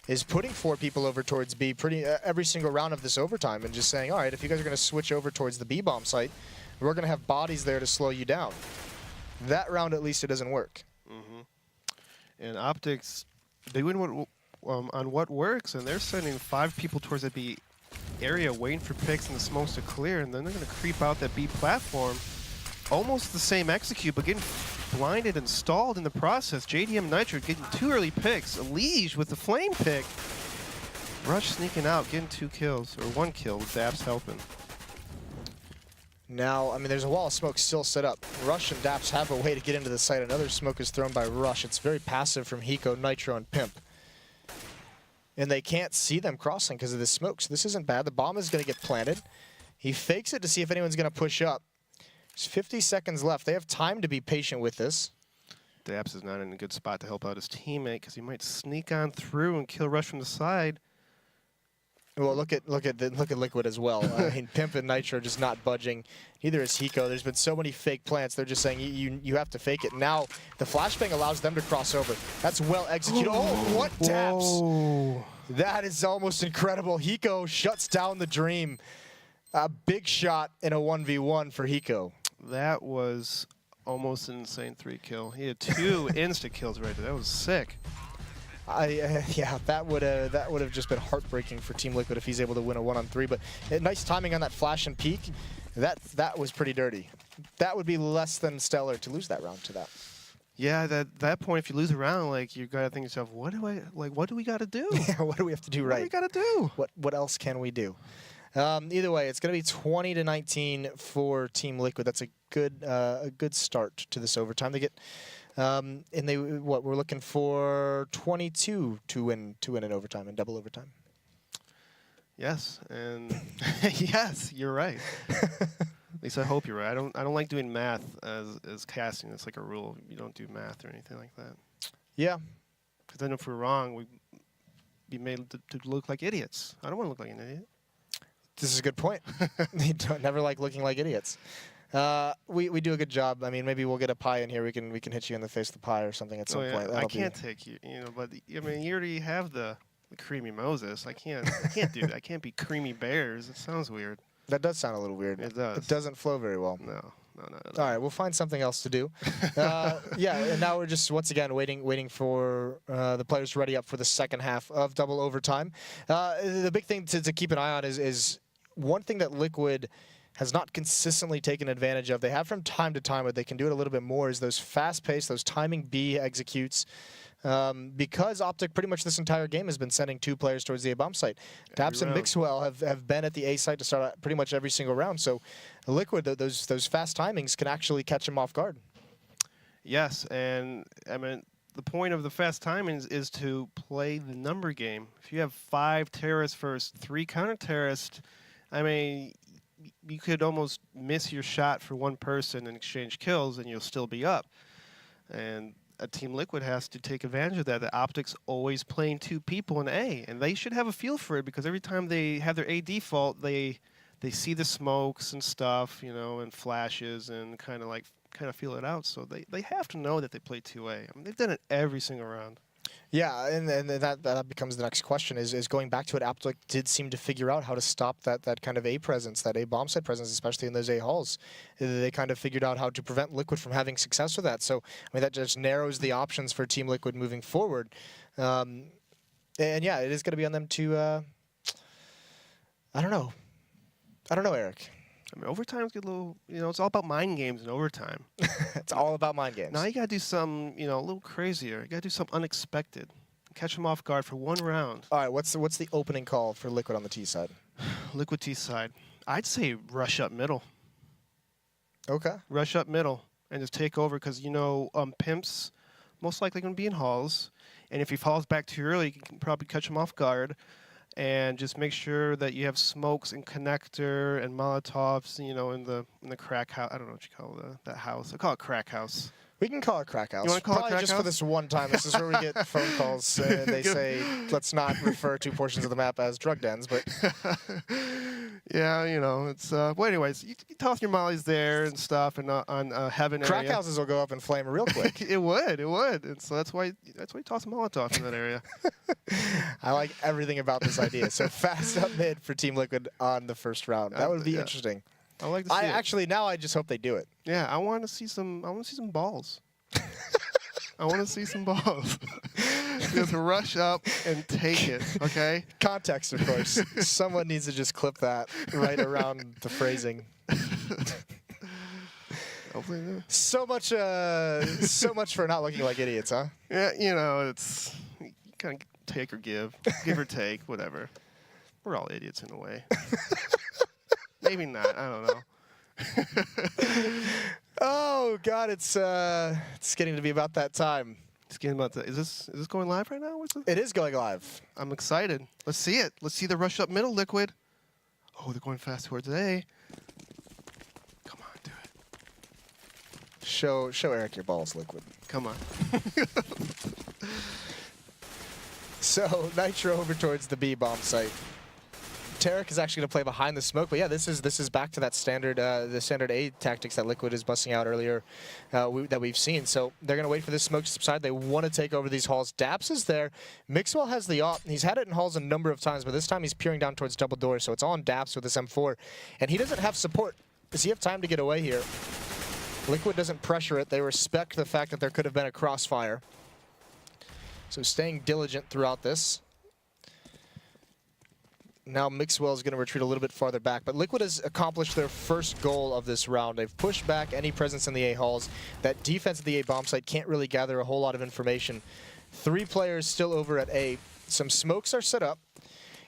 is putting 4 people over towards B every single round of this overtime and just saying, all right, if you guys are going to switch over towards the B bomb site, we're going to have bodies there to slow you down. That round, at least, it doesn't work. And OpTic's, they win on what works, and they're sending 5 people towards that B area, waiting for picks and the smokes to clear, and then they're going to creep out that B platform. Almost the same execute, but getting blinded and stalled in the process. JDM Nitro getting 2 early picks. Elige with the flame pick. Rush sneaking out, getting 2 kills, or 1 kill with Daps helping. Now, I mean, there's a wall of smoke still set up. Rush and Daps have a way to get into the site. Another smoke is thrown by Rush. It's very passive from Hiko, Nitro, and Pimp. And they can't see them crossing because of the smoke, so this isn't bad. The bomb is going to get planted. He fakes it to see if anyone's going to push up. There's 50 seconds left. They have time to be patient with this. Daps is not in a good spot to help out his teammate because he might sneak on through and kill Rush from the side. Well, look at Liquid as well. I mean, Pimp and Nitro just not budging. Neither is Hiko. There's been so many fake plants. They're just saying you have to fake it. Now the flashbang allows them to cross over. That's well executed. Oh, what taps! That is almost incredible. Hiko shuts down the dream. A big shot in a 1v1 for Hiko. That was almost an insane 3 kill. He had 2 insta kills right there. That was sick. Yeah, that would have just been heartbreaking for Team Liquid if he's able to win a 1-on-3. But nice timing on that flash and peek. That was pretty dirty. That would be less than stellar to lose that round to that. Yeah, that point, if you lose a round, like you gotta think to yourself, what do we gotta do? Yeah, what do we have to do right? What do we gotta do? What else can we do? Either way, it's gonna be 20-19 for Team Liquid. That's a good start to this overtime. They get. And we're looking for 22 to win in overtime, in double overtime. Yes, and yes, you're right. At least I hope you're right. I don't like doing math as casting. It's like a rule. You don't do math or anything like that. Yeah. Because then if we're wrong, we'd be made to look like idiots. I don't want to look like an idiot. This is a good point. You don't never like looking like idiots. We do a good job. I mean, maybe we'll get a pie in here. We can hit you in the face with the pie or something at some point. I can't take you, but I mean, you already have the creamy Moses. I can't do that. I can't be creamy bears. It sounds weird. That does sound a little weird. It does. It doesn't flow very well. No. All right, we'll find something else to do. Yeah, and now we're just once again waiting for the players to ready up for the second half of double overtime. The big thing to keep an eye on is one thing that Liquid has not consistently taken advantage of. They have from time to time, but they can do it a little bit more, is those fast-paced, those timing B executes. Because OpTic pretty much this entire game has been sending 2 players towards the A bomb site. Daps and Mixwell have been at the A site to start out pretty much every single round. So Liquid, those fast timings can actually catch them off guard. Yes, and I mean, the point of the fast timings is to play the number game. If you have 5 terrorists versus 3 counter-terrorists, I mean, you could almost miss your shot for one person and exchange kills, and you'll still be up. And a Team Liquid has to take advantage of that. The OpTic's always playing 2 people in A, and they should have a feel for it because every time they have their A default, they see the smokes and stuff, you know, and flashes and kind of feel it out. So they have to know that they play 2A. I mean, they've done it every single round. Yeah, and that becomes the next question, is going back to it, OpTic did seem to figure out how to stop that kind of A presence, that A bomb site presence, especially in those A halls. They kind of figured out how to prevent Liquid from having success with that. So, I mean, that just narrows the options for Team Liquid moving forward. And yeah, it is going to be on them to, I don't know, Eric. I mean, overtimes get a little, you know, it's all about mind games in overtime. It's all about mind games. Now you got to do something, you know, a little crazier. You got to do something unexpected. Catch them off guard for 1 round. All right, what's the opening call for Liquid on the T side? Liquid T side. I'd say rush up middle. Okay. Rush up middle and just take over because, you know, Pimp's most likely going to be in halls. And if he falls back too early, you can probably catch him off guard. And just make sure that you have smokes and connector and Molotovs, you know, in the crack house. I don't know what you call that house. I call it crack house. We can call it crack house. You want to call Probably it crack just house? for this one time. This is where we get phone calls. They say, let's not refer to portions of the map as drug dens. But yeah, you know, it's. Well, anyways, you toss your mollies there and stuff, and on heaven crack area. houses will go up in flame real quick. It would. And so that's why you toss a Molotov in that area. I like everything about this idea. So fast up mid for Team Liquid on the first round. That would be interesting. I like to see it. Actually, now I just hope they do it. Yeah, I want to see some. I want to see some balls. I want to see some balls. Just rush up and take it, okay? Context, of course. Someone needs to just clip that right around the phrasing. Hopefully, So much for not looking like idiots, huh? yeah, you know, it's you kind of take or give or take, whatever. We're all idiots in a way. Maybe not. I don't know. Oh God, it's getting to be about that time. It's getting about that. Is this going live right now? What's it? It is going live. I'm excited. Let's see it. Let's see the rush up middle, Liquid. Oh, they're going fast towards A. Come on, do it. Show Eric your balls, Liquid. Come on. So Nitro over towards the B bomb site. Tarek is actually going to play behind the smoke, but yeah, this is back to that standard the standard A tactics that Liquid is busting out earlier that we've seen. So they're going to wait for this smoke to subside. They want to take over these halls. Daps is there. Mixwell has the op. He's had it in halls a number of times, but this time he's peering down towards double doors. So it's on Daps with this M4, and he doesn't have support. Does he have time to get away here? Liquid doesn't pressure it. They respect the fact that there could have been a crossfire. So staying diligent throughout this. Now Mixwell is going to retreat a little bit farther back, but Liquid has accomplished their first goal of this round. They've pushed back any presence in the A halls. That defense at the A bomb site can't really gather a whole lot of information. 3 players still over at A. Some smokes are set up.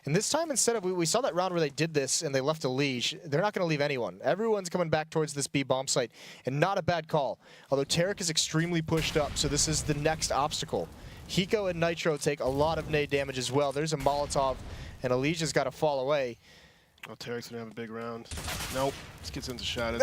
And this time, instead of, we saw that round where they did this and they left a leash, they're not going to leave anyone. Everyone's coming back towards this B bomb site, and not a bad call. Although Tarek is extremely pushed up, so this is the next obstacle. Hiko and Nitro take a lot of nade damage as well. There's a Molotov, and Alicia's got to fall away. Oh, Tarek's going to have a big round. Nope. Just gets into shot it.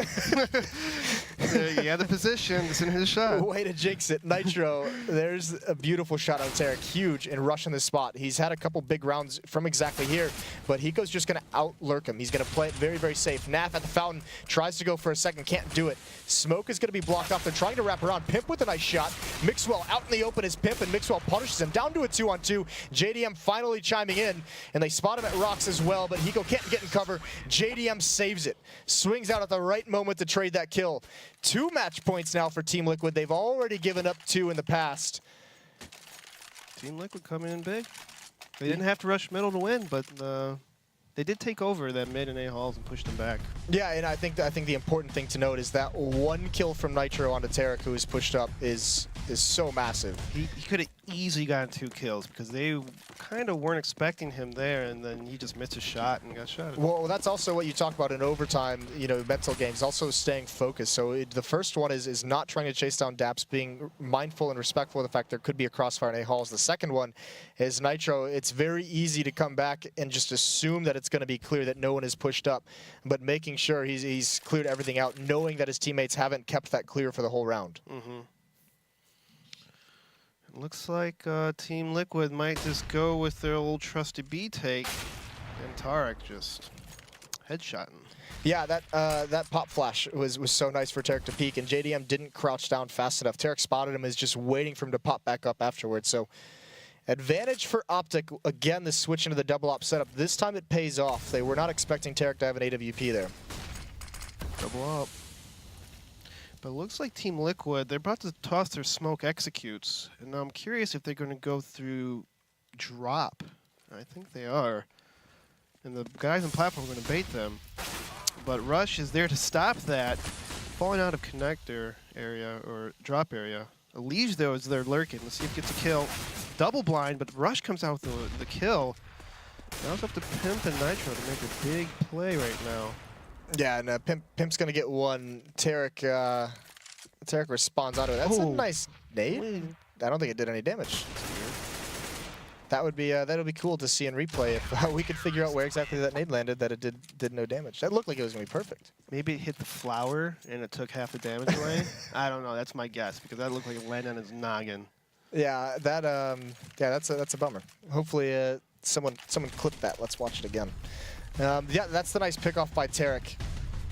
You had the position. It's in his shot. Way to jinx it. Nitro, there's a beautiful shot on Tarek. Huge in rushing this spot. He's had a couple big rounds from exactly here, but Hiko's just going to out-lurk him. He's going to play it very, very safe. Naf at the fountain tries to go for a second, can't do it. Smoke is going to be blocked off. They're trying to wrap around. Pimp with a nice shot. Mixwell out in the open is Pimp, and Mixwell punishes him down to a 2-on-2. JDM finally chiming in, and they spot him at rocks as well, but Hiko can't get in cover. JDM saves it. Swings out at the right moment to trade that kill. 2 match points now for Team Liquid. They've already given up 2 in the past. Team Liquid coming in big. They didn't have to rush middle to win, but They did take over that mid and A halls and pushed them back. Yeah, and I think the important thing to note is that one kill from Nitro onto Tarek, who is pushed up, is so massive. He could have easily gotten 2 kills because they kind of weren't expecting him there, and then he just missed a shot and got shot. Well, that's also what you talk about in overtime, you know, mental games, also staying focused. So the first one is not trying to chase down Daps, being mindful and respectful of the fact there could be a crossfire in A halls. The second one is Nitro. It's very easy to come back and just assume that it's going to be clear that no one is pushed up, but making sure he's cleared everything out, knowing that his teammates haven't kept that clear for the whole round. Looks like Team Liquid might just go with their old trusty B take, and Tarek just headshotting. Yeah, that pop flash was so nice for Tarek to peek, and JDM didn't crouch down fast enough. Tarek spotted him, is just waiting for him to pop back up afterwards. So advantage for OpTic. Again, the switch into the double op setup. This time it pays off. They were not expecting Tarek to have an AWP there. Double up. But it looks like Team Liquid, they're about to toss their smoke executes. And now I'm curious if they're going to go through drop. I think they are. And the guys on platform are going to bait them. But Rush is there to stop that. Falling out of connector area or drop area. Elige, though, is there lurking. Let's see if he gets a kill. Double blind, but Rush comes out with the kill. Now it's up to Pimp and Nitro to make a big play right now. Yeah, and Pimp's going to get one. Tarek responds onto it. That's a nice nade. I don't think it did any damage. That would be that'll be cool to see in replay if we could figure out where exactly that nade landed, that it did no damage. That looked like it was going to be perfect. Maybe it hit the flower and it took half the damage away. I don't know. That's my guess because that looked like it landed on his noggin. Yeah, that's a bummer. Hopefully someone clipped that. Let's watch it again. Yeah, that's the nice pick off by Tarek.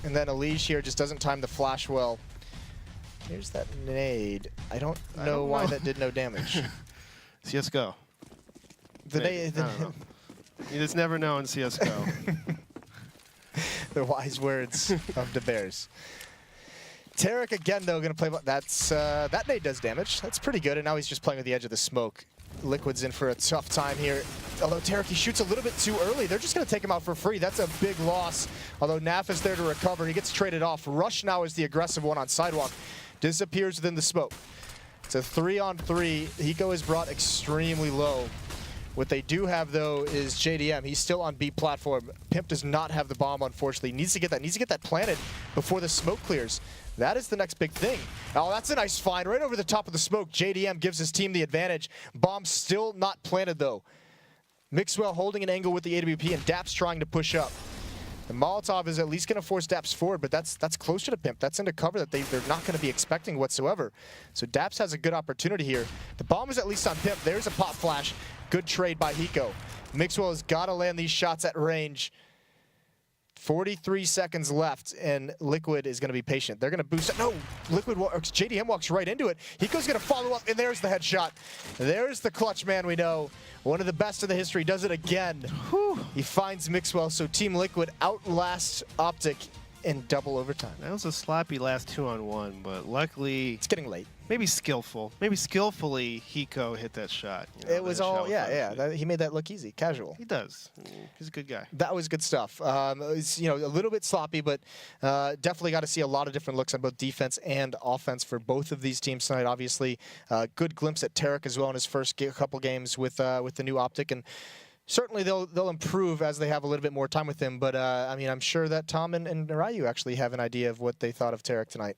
And then Elige here just doesn't time the flash well. Here's that nade. I don't know why that did no damage. CSGO. The nade. You just never know in CSGO. The wise words of the Bears. Tarek again though gonna play. That nade does damage. That's pretty good. And now he's just playing with the edge of the smoke. Liquid's in for a tough time here. Although Tarek, he shoots a little bit too early. They're just going to take him out for free. That's a big loss. Although Naf is there to recover. He gets traded off. Rush now is the aggressive one on Sidewalk. Disappears within the smoke. It's a 3-on-3. Hiko is brought extremely low. What they do have, though, is JDM. He's still on B platform. Pimp does not have the bomb, unfortunately. Needs to get that planted before the smoke clears. That is the next big thing. Oh, that's a nice find right over the top of the smoke. JDM gives his team the advantage. Bomb still not planted, though. Mixwell holding an angle with the AWP, and Daps trying to push up. The Molotov is at least going to force Daps forward, but that's closer to Pimp. That's into cover that they're not going to be expecting whatsoever. So Daps has a good opportunity here. The bomb is at least on Pimp. There's a pop flash. Good trade by Hiko. Mixwell has got to land these shots at range. 43 seconds left, and Liquid is going to be patient. They're going to boost it. No, JDM walks right into it. Hiko's going to follow up, and there's the headshot. There's the clutch man we know. One of the best in the history does it again. Whew. He finds Mixwell, so Team Liquid outlasts OpTic in double overtime. That was a sloppy last 2-on-1, but luckily... It's getting late. Maybe skillful. Maybe skillfully, Hiko hit that shot. You know, it was all, he made that look easy, casual. He does. He's a good guy. That was good stuff. It's, a little bit sloppy, but definitely got to see a lot of different looks on both defense and offense for both of these teams tonight. Obviously, good glimpse at Tarek as well in his first couple games with the new OpTic, and certainly they'll improve as they have a little bit more time with him. But I mean, I'm sure that Tom and Ryu actually have an idea of what they thought of Tarek tonight.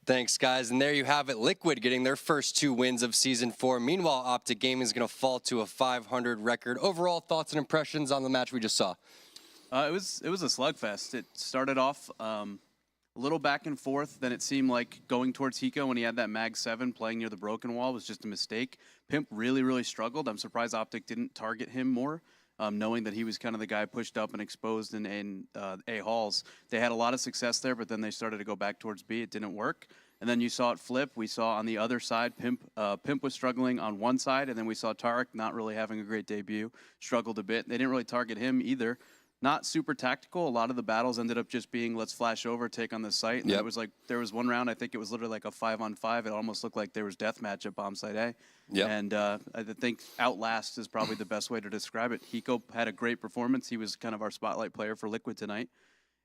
Thanks, guys. And there you have it. Liquid getting their first 2 wins of Season 4. Meanwhile, OpTic Gaming is going to fall to a 500 record. Overall thoughts and impressions on the match we just saw? It was a slugfest. It started off a little back and forth. Then it seemed like going towards Hiko when he had that Mag 7 playing near the broken wall was just a mistake. Pimp really struggled. I'm surprised OpTic didn't target him more. Knowing that he was kind of the guy pushed up and exposed in A halls. They had a lot of success there, but then they started to go back towards B. It didn't work. And then you saw it flip. We saw on the other side, Pimp was struggling on one side, and then we saw Tarek not really having a great debut, struggled a bit. They didn't really target him either. not super tactical. A lot of the battles ended up just being let's flash over, take on the site. And then it was like there was one round, I think it was literally like a 5-on-5. It almost looked like there was deathmatch at bomb site A. And I think Outlast is probably the best way to describe it. Hiko had a great performance. He was kind of our spotlight player for Liquid tonight.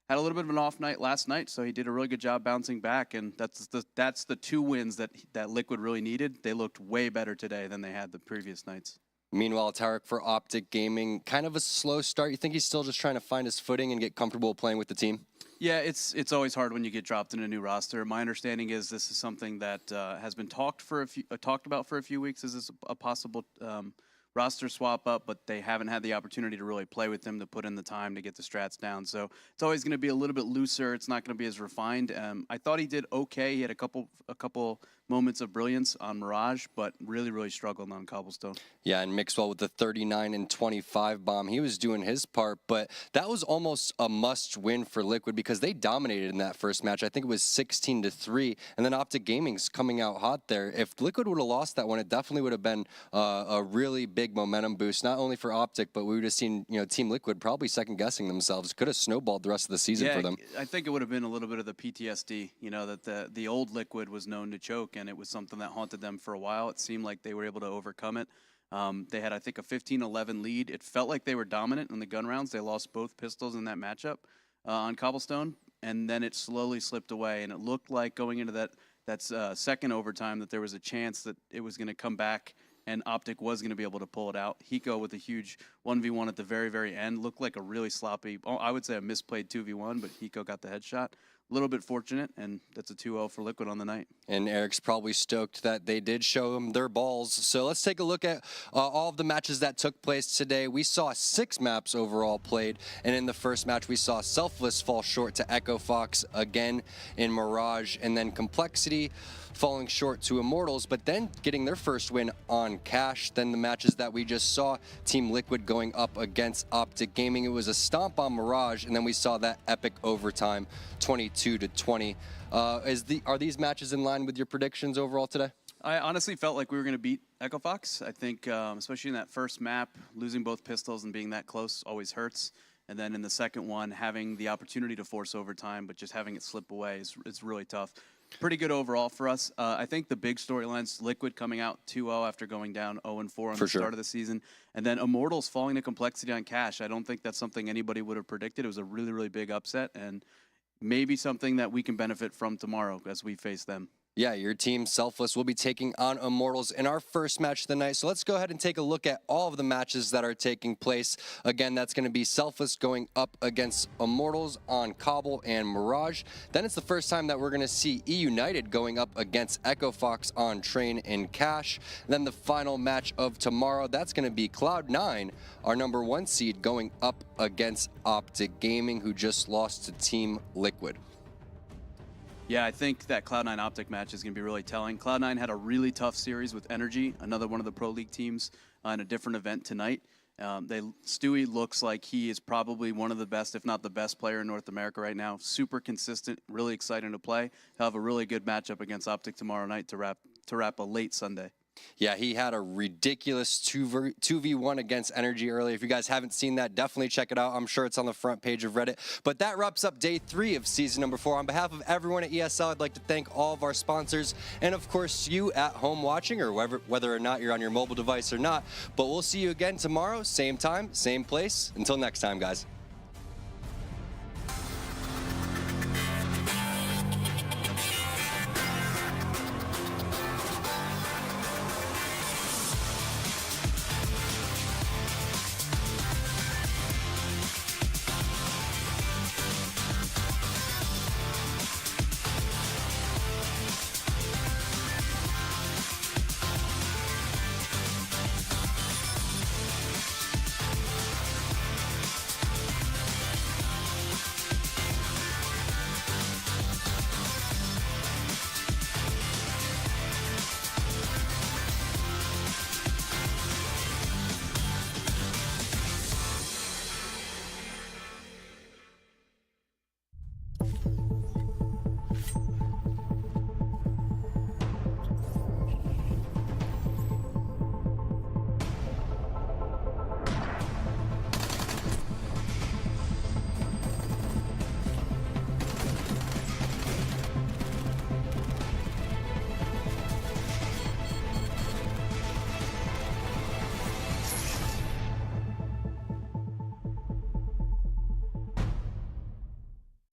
Had a little bit of an off night last night, so he did a really good job bouncing back. And that's the 2 wins that Liquid really needed. They looked way better today than they had the previous nights. Meanwhile, Tarek for OpTic Gaming, kind of a slow start. You think he's still just trying to find his footing and get comfortable playing with the team? Yeah, it's always hard when you get dropped in a new roster. My understanding is this is something that has been talked about for a few weeks. Is this a possible roster swap up? But they haven't had the opportunity to really play with him, to put in the time to get the strats down. So it's always going to be a little bit looser. It's not going to be as refined. I thought he did okay. He had a couple moments of brilliance on Mirage, but really struggled on Cobblestone. Yeah, and Mixwell with the 39 and 25 bomb. He was doing his part, but that was almost a must win for Liquid because they dominated in that first match. I think it was 16-3, and then OpTic Gaming's coming out hot there. If Liquid would have lost that one, it definitely would have been a really big momentum boost, not only for OpTic, but we would have seen Team Liquid probably second guessing themselves. Could have snowballed the rest of the season for them. I think it would have been a little bit of the PTSD, that the old Liquid was known to choke, and it was something that haunted them for a while. It seemed like they were able to overcome it. They had, I think, a 15-11 lead. It felt like they were dominant in the gun rounds. They lost both pistols in that matchup on Cobblestone, and then it slowly slipped away. And it looked like going into that second overtime that there was a chance that it was going to come back and OpTic was going to be able to pull it out. Hiko with a huge 1v1 at the very end. Looked like a really sloppy, I would say a misplayed 2v1, but Hiko got the headshot. A little bit fortunate, and that's a 2-0 for Liquid on the night. And Eric's probably stoked that they did show them their balls. So let's take a look at all of the matches that took place today. We saw 6 maps overall played, and in the first match we saw Selfless fall short to Echo Fox again in Mirage, and then Complexity falling short to Immortals, but then getting their first win on Cash. Then the matches that we just saw, Team Liquid going up against OpTic Gaming. It was a stomp on Mirage, and then we saw that epic overtime, 22-20. Are these matches in line with your predictions overall today? I honestly felt like we were going to beat Echo Fox. I think, especially in that first map, losing both pistols and being that close always hurts. And then in the second one, having the opportunity to force overtime, but just having it slip away is really tough. Pretty good overall for us. I think the big storylines, Liquid coming out 2-0 after going down 0-4 on the start of the season, and then Immortals falling to Complexity on Cash. I don't think that's something anybody would have predicted. It was a really big upset, and maybe something that we can benefit from tomorrow as we face them. Yeah, your team, Selfless, will be taking on Immortals in our first match of the night. So let's go ahead and take a look at all of the matches that are taking place. Again, that's going to be Selfless going up against Immortals on Cobble and Mirage. Then it's the first time that we're going to see E United going up against Echo Fox on Train and Cash. And then the final match of tomorrow, that's going to be Cloud9, our #1 seed, going up against OpTic Gaming, who just lost to Team Liquid. Yeah, I think that Cloud9 OpTic match is going to be really telling. Cloud9 had a really tough series with Energy, another one of the Pro League teams, in a different event tonight. Stewie looks like he is probably one of the best, if not the best player in North America right now. Super consistent, really exciting to play. He'll have a really good matchup against OpTic tomorrow night to wrap a late Sunday. Yeah, he had a ridiculous 2v1 against Energy earlier. If you guys haven't seen that, definitely check it out. I'm sure it's on the front page of Reddit. But that wraps up day 3 of season number 4. On behalf of everyone at ESL, I'd like to thank all of our sponsors and, of course, you at home watching, or whether or not you're on your mobile device or not. But we'll see you again tomorrow, same time, same place. Until next time, guys.